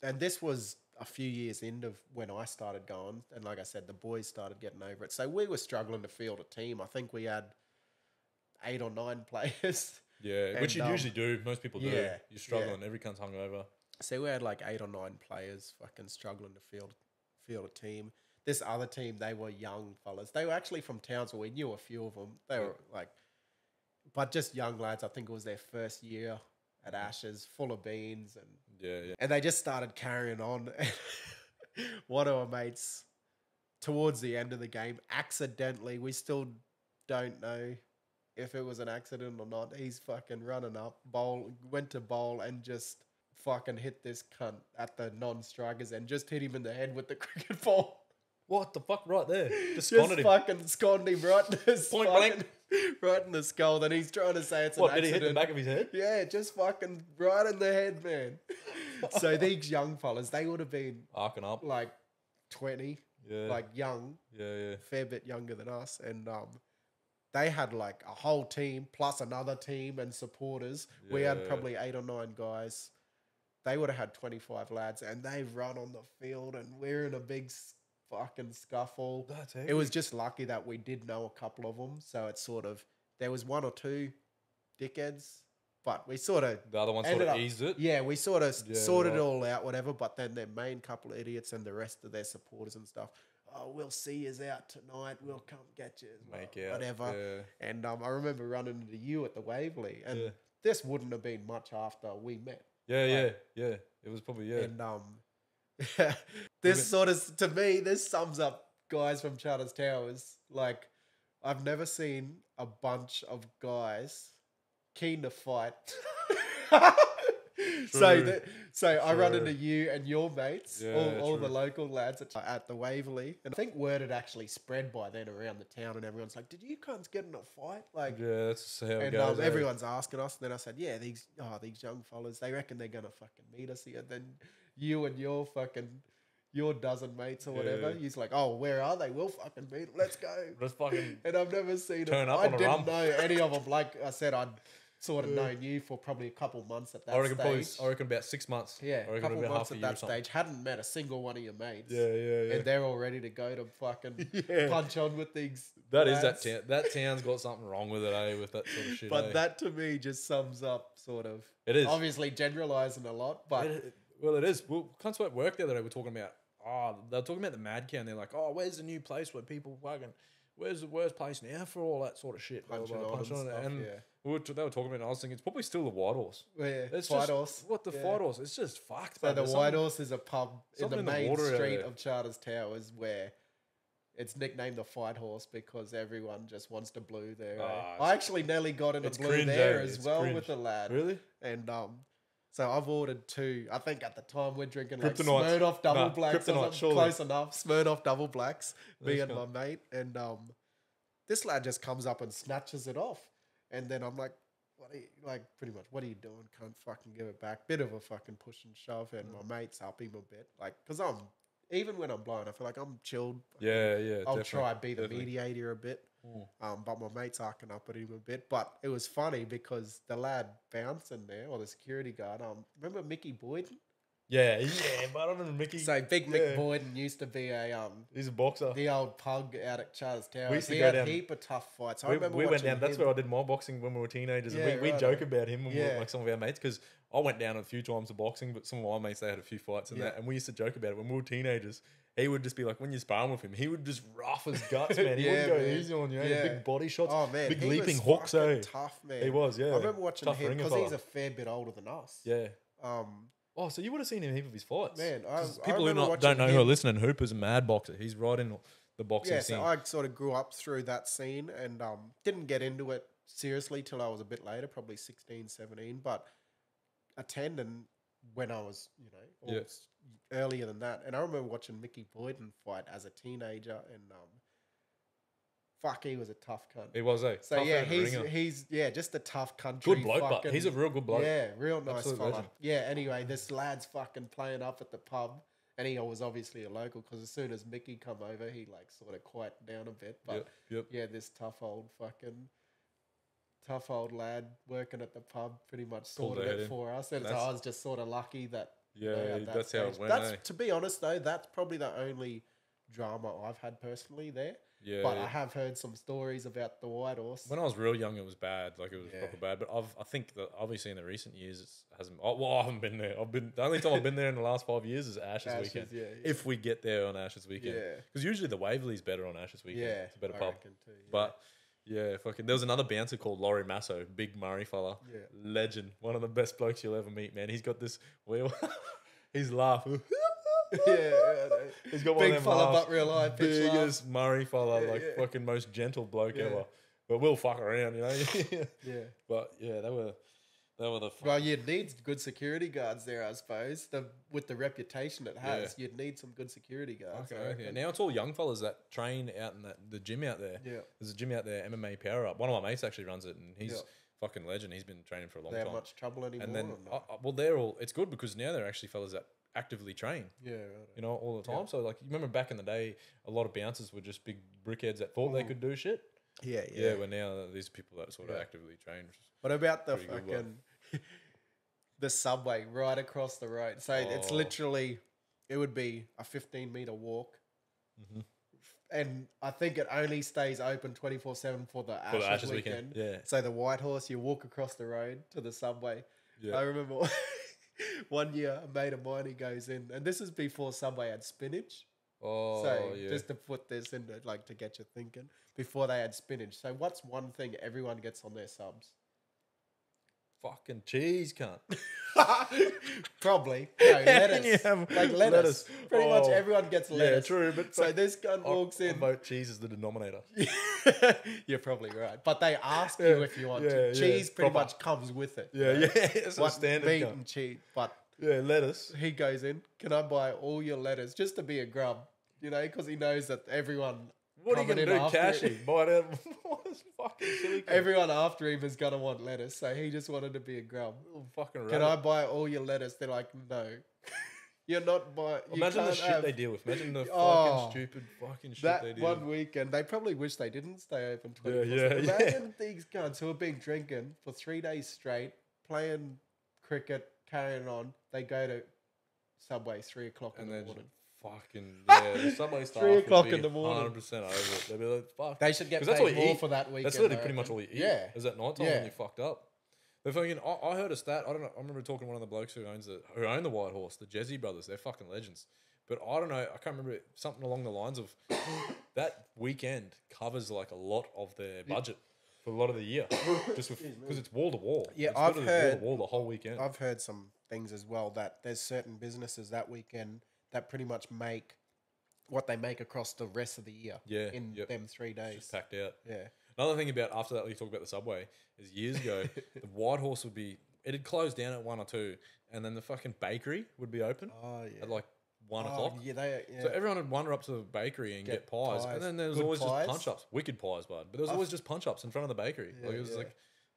And this was a few years into when I started going. And like I said, the boys started getting over it. So we were struggling to field a team. I think we had 8 or 9 players. Yeah, which you And, usually do. Most people do. yeah, You're struggling. Every cunt's hungover. So we had like 8 or 9 players fucking struggling to field a team. This other team, they were young fellas. They were actually from Townsville. We knew a few of them. They were like, but just young lads. I think it was their first year at Ashes, full of beans, and they just started carrying on. One of our mates, towards the end of the game, accidentally, we still don't know if it was an accident or not. He's fucking running up, went to bowl and just fucking hit this cunt at the non-strikers and just hit him in the head with the cricket ball. What the fuck? Right there. Just fucking sconed him right in his point blank. Right in the skull. Then he's trying to say it's an accident. Did he hit the back of his head? Yeah, just fucking right in the head, man. So these young fellas, they would have been arcing up like 20, like young, fair bit younger than us, and they had like a whole team plus another team and supporters. We had probably 8 or 9 guys. They would have had 25 lads, and they run on the field, and we're in a big fucking scuffle. It was just lucky that we did know a couple of them, so it's sort of, there was 1 or 2 dickheads, but we sort of, the other one sort of eased it. Yeah, we sort of sorted it all out, whatever. But then their main couple of idiots and the rest of their supporters and stuff, oh, we'll see yous out tonight. We'll come get you, whatever. Yeah. And I remember running into you at the Waverley, and this wouldn't have been much after we met. Yeah. It was probably And this sort of, to me, this sums up guys from Charters Towers. Like, I've never seen a bunch of guys keen to fight. So I run into you and your mates, all the local lads at the Waverley, and I think word had actually spread by then around the town, and everyone's like, "Did you cunts get in a fight?" Like, that's how it goes. Everyone's asking us, and then I said, "Yeah, these young fellas, they reckon they're gonna fucking meet us here." Then you and your dozen mates or whatever, he's like, "Oh, where are they? We'll fucking meet. Let's go." Just fucking. And I've never seen turn them. up I on a didn't rum. know any of them. Like I said, I'd sort of known you for probably a couple months at that stage. I reckon about 6 months. Yeah, I a couple about months half at a year that stage. Hadn't met a single one of your mates. Yeah. And they're all ready to go to fucking punch on with these. That lads. is that town. That town's got something wrong with it, With that sort of shit. But that to me just sums up sort of. It is obviously generalising a lot, but it is. Well, cunts at work the other day were talking about. They're talking about the Mad Cow. And they're like, where's the new place where people fucking. Where's the worst place now for all that sort of shit? Punching on and stuff, and they were talking about it, and I was thinking, it's probably still the White Horse. Yeah, it's White Horse. What the White Horse? It's just fucked. So the White Horse is a pub in the main water street of Charters Towers where it's nicknamed the Fight Horse because everyone just wants to blue there. I actually nearly got into blue cringe, there as well with the lad. Really? And so I've ordered 2. I think at the time we're drinking like Kryptonite. Smirnoff Double Blacks. Kryptonite, Close enough. Smirnoff Double Blacks. Me and my mate. And this lad just comes up and snatches it off. And then I'm like, pretty much, what are you doing? Can't fucking give it back. Bit of a fucking push and shove. And my mate's up him a bit. Like, because even when I'm blind, I feel like I'm chilled. Yeah. I'll try and be the mediator a bit. But my mate's arcing up at him a bit. But it was funny because the lad bouncing there, or the security guard, remember Mickey Boyden? Yeah, but I don't remember Mickey. So Big Mick Boyden used to be he's a boxer. The old pug out at Charles Towers. We used to he go had down. A heap of tough fights. We went down. That's where I did my boxing when we were teenagers. And we joke about him when we were like some of our mates because I went down a few times to boxing, but some of my mates they had a few fights and that, and we used to joke about it when we were teenagers. He would just be like, when you're sparring with him, he would just rough his guts, man. He wouldn't go easy on you. Big body shots. Oh man, big he leaping was hooks. Tough man. He was. Yeah, I remember watching tough him because he's a fair bit older than us. Yeah. So you would have seen him in a heap of his fights. Man, people who don't know who are listening, Hooper's a mad boxer. He's right in the boxing scene. So I sort of grew up through that scene and didn't get into it seriously till I was a bit later, probably 16, 17, but attending when I was, earlier than that. And I remember watching Mickey Boyden fight as a teenager and he was a tough cunt. He was, eh? So he's just a tough country. Good bloke, but he's a real good bloke. Yeah, real nice Absolute fella. legend. Yeah, anyway, this lad's fucking playing up at the pub and he was obviously a local because as soon as Mickey come over, he like sort of quieted down a bit. But this tough old lad working at the pub pretty much sorted it for us. And I was just sort of lucky that that's how it went. To be honest though, that's probably the only drama I've had personally there. Yeah, But yeah. I have heard some stories about the white horse. When I was real young, it was bad. Like it was Yeah. proper bad. But I think that obviously in the recent years, it hasn't. Well, I haven't been there. The only time I've been there in the last 5 years is Ashes weekend. Yeah, If we get there on Ashes weekend, Yeah. because usually the Waverley's better on Ashes weekend. Yeah, It's a better I pub. reckon too, yeah. But yeah, fucking. There was another bouncer called Laurie Masso, big Murray fella, Yeah. legend, one of the best blokes you'll ever meet, man. He's got this wheel. He's laughing. He's got one big of them fella, laughs, but real high pitch laugh. biggest Murray fella, Yeah, like yeah. fucking most gentle bloke Yeah. ever. But we'll fuck around, you know. Yeah. But yeah, they were the. Well, you'd need good security guards there, I suppose. With the reputation it has, you'd need some good security guards. I Okay. reckon. Now it's all young fellas that train out in the gym out there. Yeah. There's a gym out there, MMA Power Up. One of my mates actually runs it, and he's Yeah. fucking legend. He's been training for a long They time. have much trouble anymore. And then, or not? well, they're all. It's good because now they're actually fellas that actively train. Yeah. Right. You know, all the time. So like, you remember back in the day, a lot of bouncers were just big brickheads that thought they could do shit. Yeah. Yeah, but now these people that sort of actively train. What about the Pretty good fucking the subway right across the road? So it's literally, it would be a 15-meter walk, and I think it only stays open 24/7 for the Ashes weekend. Yeah. So the White Horse, you walk across the road to the subway. Yeah. I remember one year a mate of mine, he goes in, and this is before Subway had spinach. Oh, So yeah. just to put this in, like to get you thinking, before they had spinach. So what's one thing everyone gets on their subs? Fucking cheese, cunt. Probably. No, lettuce. You have Like lettuce. Pretty much Oh. everyone gets Yeah, lettuce. true. But So this gun walks I in. vote cheese is the denominator. You're probably right. But they ask you if you want to. yeah, Cheese pretty proper. much comes with it. Yeah, you know? yeah. It's a What standard. meat cunt. and cheese. But Yeah, lettuce. he goes in, can I buy all your lettuce just to be a grub? You know, because he knows that everyone. What are you coming gonna in do? after Cash it- it? Buy it out? What is fucking silly? cunt? Everyone after him is gonna want lettuce, so he just wanted to be a grub. Little fucking Can rabbit. I buy all your lettuce? They're like, no. You're not buying. Imagine the shit they deal with. Imagine the Oh, fucking stupid fucking shit That they deal one with. weekend, they probably wish they didn't stay open 24/7. yeah. Imagine these cunts who have been drinking for 3 days straight, playing cricket, carrying on. They go to Subway 3 o'clock in And the then morning. fucking, yeah, the Subway staff 3 o'clock would be in the morning. 100% over it. They'd be like, fuck. They should get 'Cause paid that's all you more eat. for that weekend. That's literally I pretty much reckon. all you eat. Yeah. Is at night time Yeah. when you fucked up. They're fucking. I heard a stat. I don't know. I remember talking to one of the blokes who own the White Horse, the Jesse brothers. They're fucking legends. But I don't know. I can't remember something along the lines of that weekend covers like a lot of their budget for a lot of the year, just because it's wall to wall. Yeah, It's I've literally heard- wall to wall the whole weekend. I've heard some things as well that there's certain businesses that weekend that pretty much make what they make across the rest of the year Yeah, in yep. them 3 It's days. just packed out. Yeah. Another thing about after that, we talk about the Subway, is years ago, the White Horse would be, it'd close down at 1 or 2, and then the fucking bakery would be open Oh, yeah. at like 1 o'clock. Yeah, yeah. So everyone would wander up to the bakery and get pies. pies. And then there was Good always pies? just punch ups. Wicked pies, bud. But there was always just punch ups in front of the bakery. Yeah, like it was yeah. like,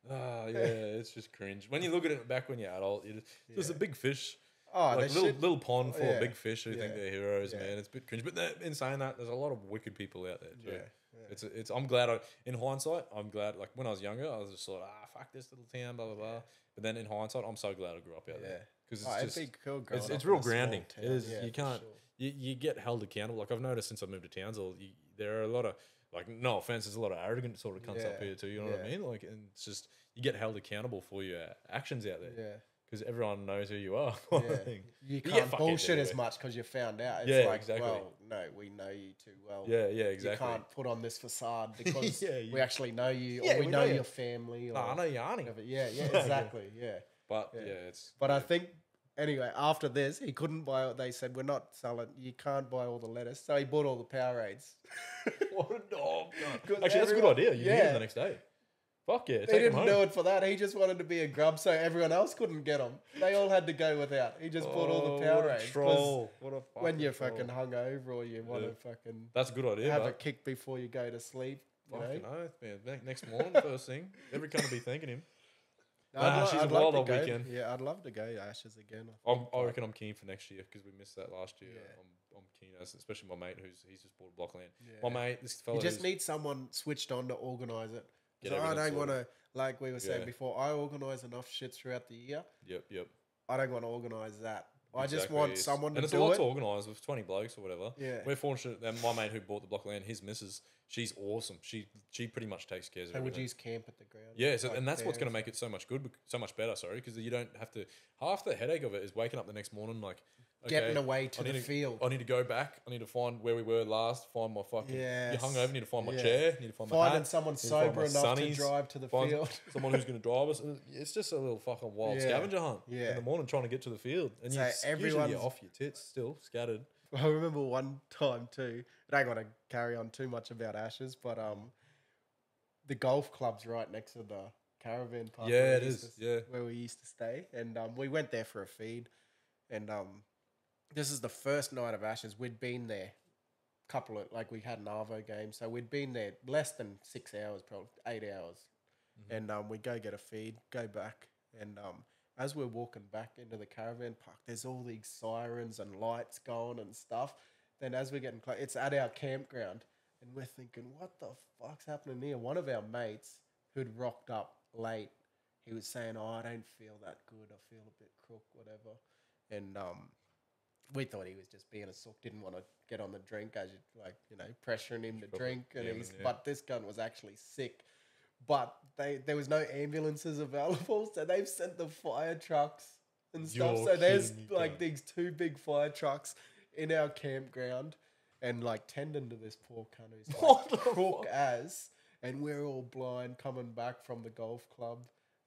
it's just cringe. When you look at it back when you're adult, you just a big fish. Oh, Like they little pond full yeah, of big fish who think yeah, they're heroes, yeah. man. It's a bit cringe. But in saying that, there's a lot of wicked people out there too. Yeah, It's I'm glad in hindsight, I'm glad, like when I was younger, I was just sort of, fuck this little town, blah, blah, blah. But then in hindsight, I'm so glad I grew up out there. Because Oh, it's it'd just, be cool growing it's up real in a small grounding. town. It is. Yeah, You for can't, sure. you get held accountable. Like I've noticed since I moved to Townsville, there are a lot of, like, no offense, there's a lot of arrogant sort of cunts up Yeah, here too. You know what I yeah. mean? Like, and it's just, you get held accountable for your actions out there. Yeah. Because everyone knows who you are. Yeah. kind of thing. You But can't fuck it bullshit as anyway. much because you found out. It's Yeah, like, exactly. well, no, we know you too well. Yeah, exactly. You can't put on this facade because Yeah, we actually know you, or Yeah, we we know know you. your family. Or No, I know you're Arnie. whatever. Yeah, exactly. Yeah. But Yeah. it's. But I think, anyway, after this, he couldn't buy. They said, we're not selling. You can't buy all the lettuce. So he bought all the Powerades. What a dog. Good, Actually, that's a good everyone- idea. You need yeah. them the next day. Fuck yeah. They Take them didn't home. do it for that. He just wanted to be a grub, so everyone else couldn't get them. They all had to go without. He just bought all the What a Powerades. 'cause troll. What a fucking when you're troll. fucking hungover or you want Yeah. to fucking That's a good idea. have a but kick before you go to sleep. You fucking know? oath, man. Next morning, first thing. Every cunt will be thanking him. She's a love wild to old go. weekend. Yeah, I'd love to go Ashes again. I reckon I'm keen for next year because we missed that last year. Yeah. I'm keen, especially my mate he's just bought a block land. Yeah. My mate, this fella. You just who's- need someone switched on to organise it. Get So I everything don't want sorted. to, like we were saying Yeah. before, I organise enough shit throughout the year. Yep. I don't want to organise that I just Exactly. want someone to and it's do a lot it. to organise with 20 blokes or whatever. Yeah. We're fortunate that my mate who bought the block of land, his missus, she's awesome. She pretty much takes care of So would everything. you just camp at the ground? Yeah, so, like and that's what's there going to and make it so much so much better. Sorry, because you don't have to. Half the headache of it is waking up the next morning like getting away to the field. I need to go back. I need to find where we were last. Find my fucking. Yes. You're hungover. Need to find my Yeah. chair. Need to find my Finding hat. someone need to find sober my enough to sunnies, drive to the find field. someone who's going to drive us. It's just a little fucking wild Yeah. scavenger hunt Yeah. in the morning trying to get to the field, and So you usually everyone's- you're off your tits still scattered. I remember one time too. I don't want to carry on too much about Ashes, but the golf club's right next to the caravan park. Yeah, where it we used is. to- Yeah. where we used to stay, and we went there for a feed, and this is the first night of Ashes. We'd been there we had an Arvo game, so we'd been there less than 6 hours, probably 8 hours, and we go get a feed, go back, and as we're walking back into the caravan park, there's all these sirens and lights going and stuff. Then as we're getting close, it's at our campground, and we're thinking, what the fuck's happening here? One of our mates who'd rocked up late, he was saying, oh, I don't feel that good. I feel a bit crook, whatever. And we thought he was just being a sook, didn't want to get on the drink, as pressuring him to drink. But this gun was actually sick. But there was no ambulances available, so they've sent the fire trucks and stuff. You're So there's kidding me, like bro. these 2 big fire trucks in our campground, and like tending to this poor cunt who's What like the crook fuck? as, and we're all blind coming back from the golf club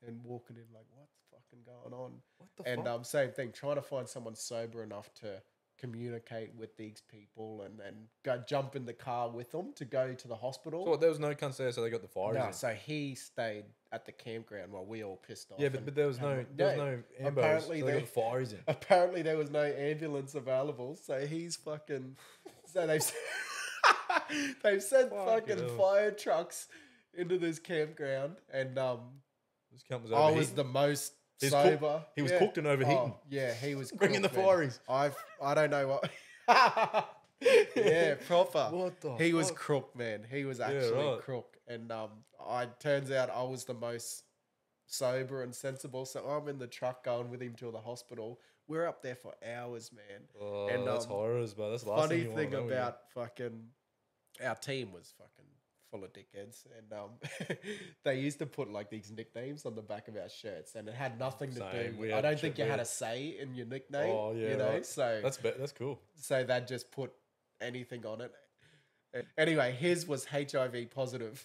and walking in like, what's fucking going on? What the And fuck? same thing, trying to find someone sober enough to communicate with these people and then go jump in the car with them to go to the hospital. So what, there was no cunts there, so they got the fires No, in. so he stayed at the campground while we all pissed off. Yeah, and but there was no ambos, apparently so they they- got the fires in. Apparently there was no ambulance available, so he's fucking. So they've they've sent Fucking fucking hell. fire trucks into this campground, and This cunt was I overheating. was the most He's sober. cooked- he was cooked and overheating. Oh, yeah, he was Bringing cooked, the man. fireys. I don't know what. Yeah, proper. What the He was fuck? crook, man. He was actually right. crook, and turns out I was the most sober and sensible. So I'm in the truck going with him to the hospital. We're up there for hours, man. Oh, And, that's horrors, but that's the last Funny thing you thing want, about fucking our team was fucking full of dickheads, and they used to put like these nicknames on the back of our shirts, and it had nothing to Same. do. We I had don't shit think you had there. a say in your nickname. Oh, yeah, you know. right. So That's cool. so they'd just put anything on it. Anyway, his was HIV positive.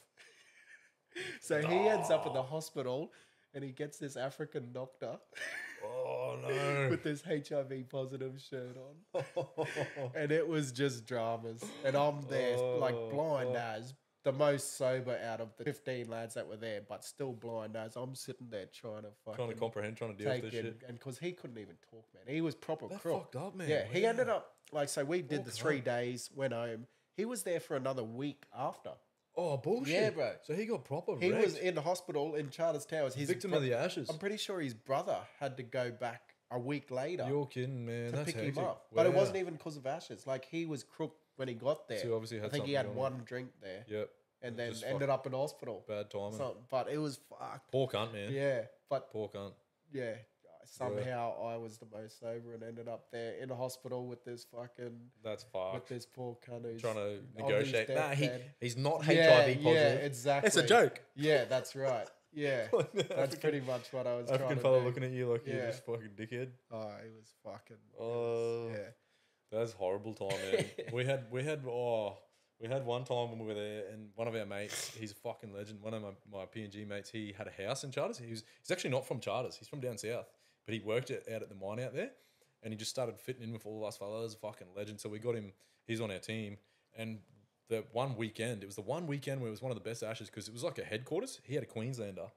So he ends up in the hospital, and he gets this African doctor Oh no. with this HIV positive shirt on. And it was just dramas. And I'm there, like blind as, the most sober out of the 15 lads that were there, but still blind as. I'm sitting there trying to fucking Trying to comprehend, trying to deal with take this in. shit. And because he couldn't even talk, man. He was proper That crook. fucked up, man. Yeah, he Wow. ended up, like, so we did Poor the 3 cunt. days, went home. He was there for another week after. Oh bullshit. Yeah, bro. So he got proper. He was wrecked. in the hospital in Charters Towers. His victim bro- of the ashes. I'm pretty sure his brother had to go back a week later You're kidding, man. to That's pick him hectic. up. But it Wow. wasn't even because of Ashes. Like, he was crook when he got there. So he obviously had I think he something had going on. one drink there Yep. and then Just ended up in hospital. Bad timing. But it was fucked. Poor cunt, man. Yeah, but Poor cunt. yeah, somehow I was the most sober and ended up there in a hospital with this fucking That's with fucked. this poor cunt who's Trying to on his negotiate. Nah, deathbed. he's not Yeah, HIV positive. Yeah, exactly. It's a joke. Yeah, that's right. Yeah, that's African- pretty much what I was trying African to fella do. looking at you like you're Yeah. just fucking dickhead. Oh, it was fucking. Oh. Yeah. That's horrible time, man. we had one time when we were there, and one of our mates, he's a fucking legend. One of my PNG mates, he had a house in Charters. He's actually not from Charters. He's from down south, but he worked out at the mine out there, and he just started fitting in with all of us fellas. Fucking legend. So we got him. He's on our team, and the one weekend, it was the one weekend where it was one of the best ashes because it was like a headquarters. He had a Queenslander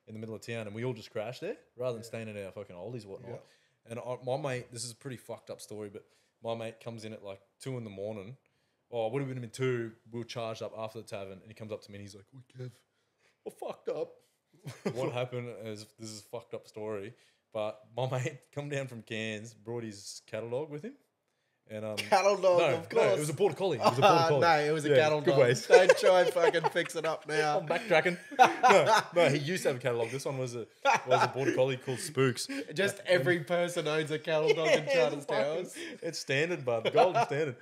in the middle of town, and we all just crashed there rather than staying at our fucking oldies and whatnot. And my mate, this is a pretty fucked up story, but my mate comes in at like 2 a.m. Oh, would have been 2. We were charged up after the tavern, and he comes up to me and he's like, "Oh, Kev, I fucked up." What happened is, this is a fucked up story, but my mate come down from Cairns, brought his cattle dog with him, And Cattle dog, of course. No, it was a border collie. It was a border collie. No, it was a cattle good dog. ways. Don't try and fucking fix it up now. I'm backtracking. No, he used to have a cattle dog. This one was a border collie called Spooks. Just every person owns a cattle dog in Charters Towers. It's standard, bud. Golden standard.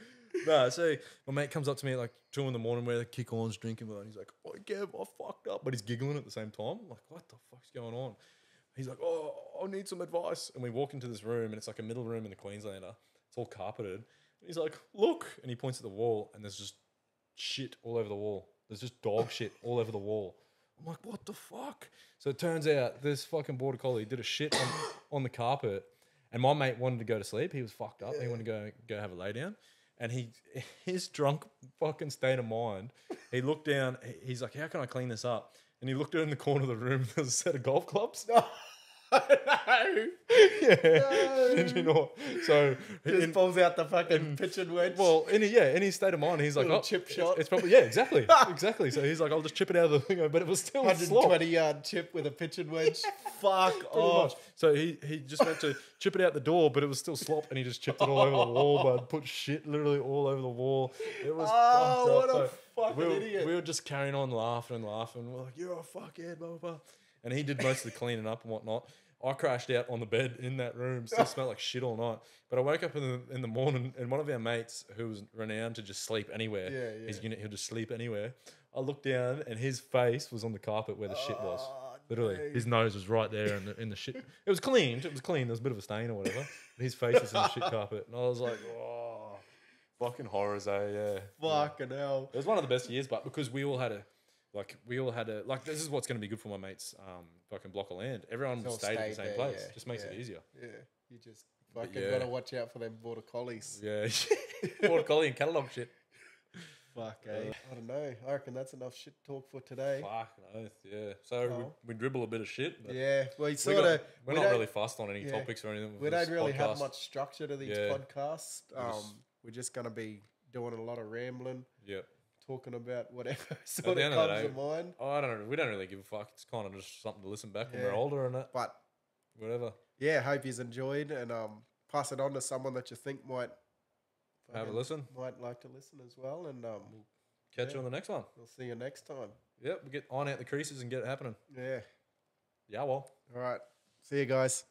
No, so my mate comes up to me at like 2 in the morning where the kick on's drinking, and he's like, "Oh, Gav, I fucked up," but he's giggling at the same time. I'm like, what the fuck's going on? He's like, "Oh, I need some advice." And we walk into this room, and it's like a middle room in the Queenslander. It's all carpeted. And he's like, "Look," and he points at the wall, and there's just shit all over the wall. There's just dog shit all over the wall. I'm like, what the fuck? So it turns out this fucking border collie did a shit on the carpet, and my mate wanted to go to sleep. He was fucked up. He wanted to go have a lay down. And his drunk fucking state of mind, he looked down, he's like, "How can I clean this up?" And he looked down in the corner of the room, there's a set of golf clubs. No. Yeah. No. Did you know? So Just pulls out the fucking pitch and wedge. well, in his state of mind, he's like, Little "Oh, chip shot." It's probably exactly. So he's like, "I'll just chip it out of the thing," but it was still 120-yard chip with a pitch and wedge. Fuck off. So he just went to chip it out the door, but it was still slop, and he just chipped it all over the wall, bud. Put shit literally all over the wall. It was what fucked a up. fucking idiot. We were just carrying on laughing. We're like, "You're a fuckhead, blah, blah, blah." And he did most of the cleaning up and whatnot. I crashed out on the bed in that room. Still smelled like shit all night. But I woke up in the morning, and one of our mates, who was renowned to just sleep anywhere, his unit, he'll just sleep anywhere. I looked down, and his face was on the carpet where the shit was. Literally, no. his nose was right there in the shit. It was cleaned. It was clean. There was a bit of a stain or whatever. But his face was in the shit carpet, and I was like, "Oh, fucking horrors, eh? Yeah, Fucking hell. It was one of the best years, but because we all had a. This is what's going to be good for my mates' fucking block of land. Everyone All stayed at the stayed same there, place. yeah, Just makes it yeah. easier. Yeah, you just fucking yeah. gotta watch out for them border collies. Yeah. Border collie and catalogue shit. Fuck, eh? I don't know. I reckon that's enough shit talk for today. Fuck, oath, yeah. So we dribble a bit of shit. But Yeah, we we're not really fussed on any topics or anything. We with this don't really have podcast. much structure to these Yeah. podcasts. We're just gonna be doing a lot of rambling, Yeah. talking about whatever At sort the of end of the comes day, to mind. I don't know. We don't really give a fuck. It's kind of just something to listen back when Yeah. we're older and that. But Whatever. yeah, hope you've enjoyed and pass it on to someone that you think might Have a listen. might like to listen as well. And Catch you on the next one. we'll see you next time. Yep. We get on out the creases and get it happening. Yeah. Yeah, well. All right. See you guys.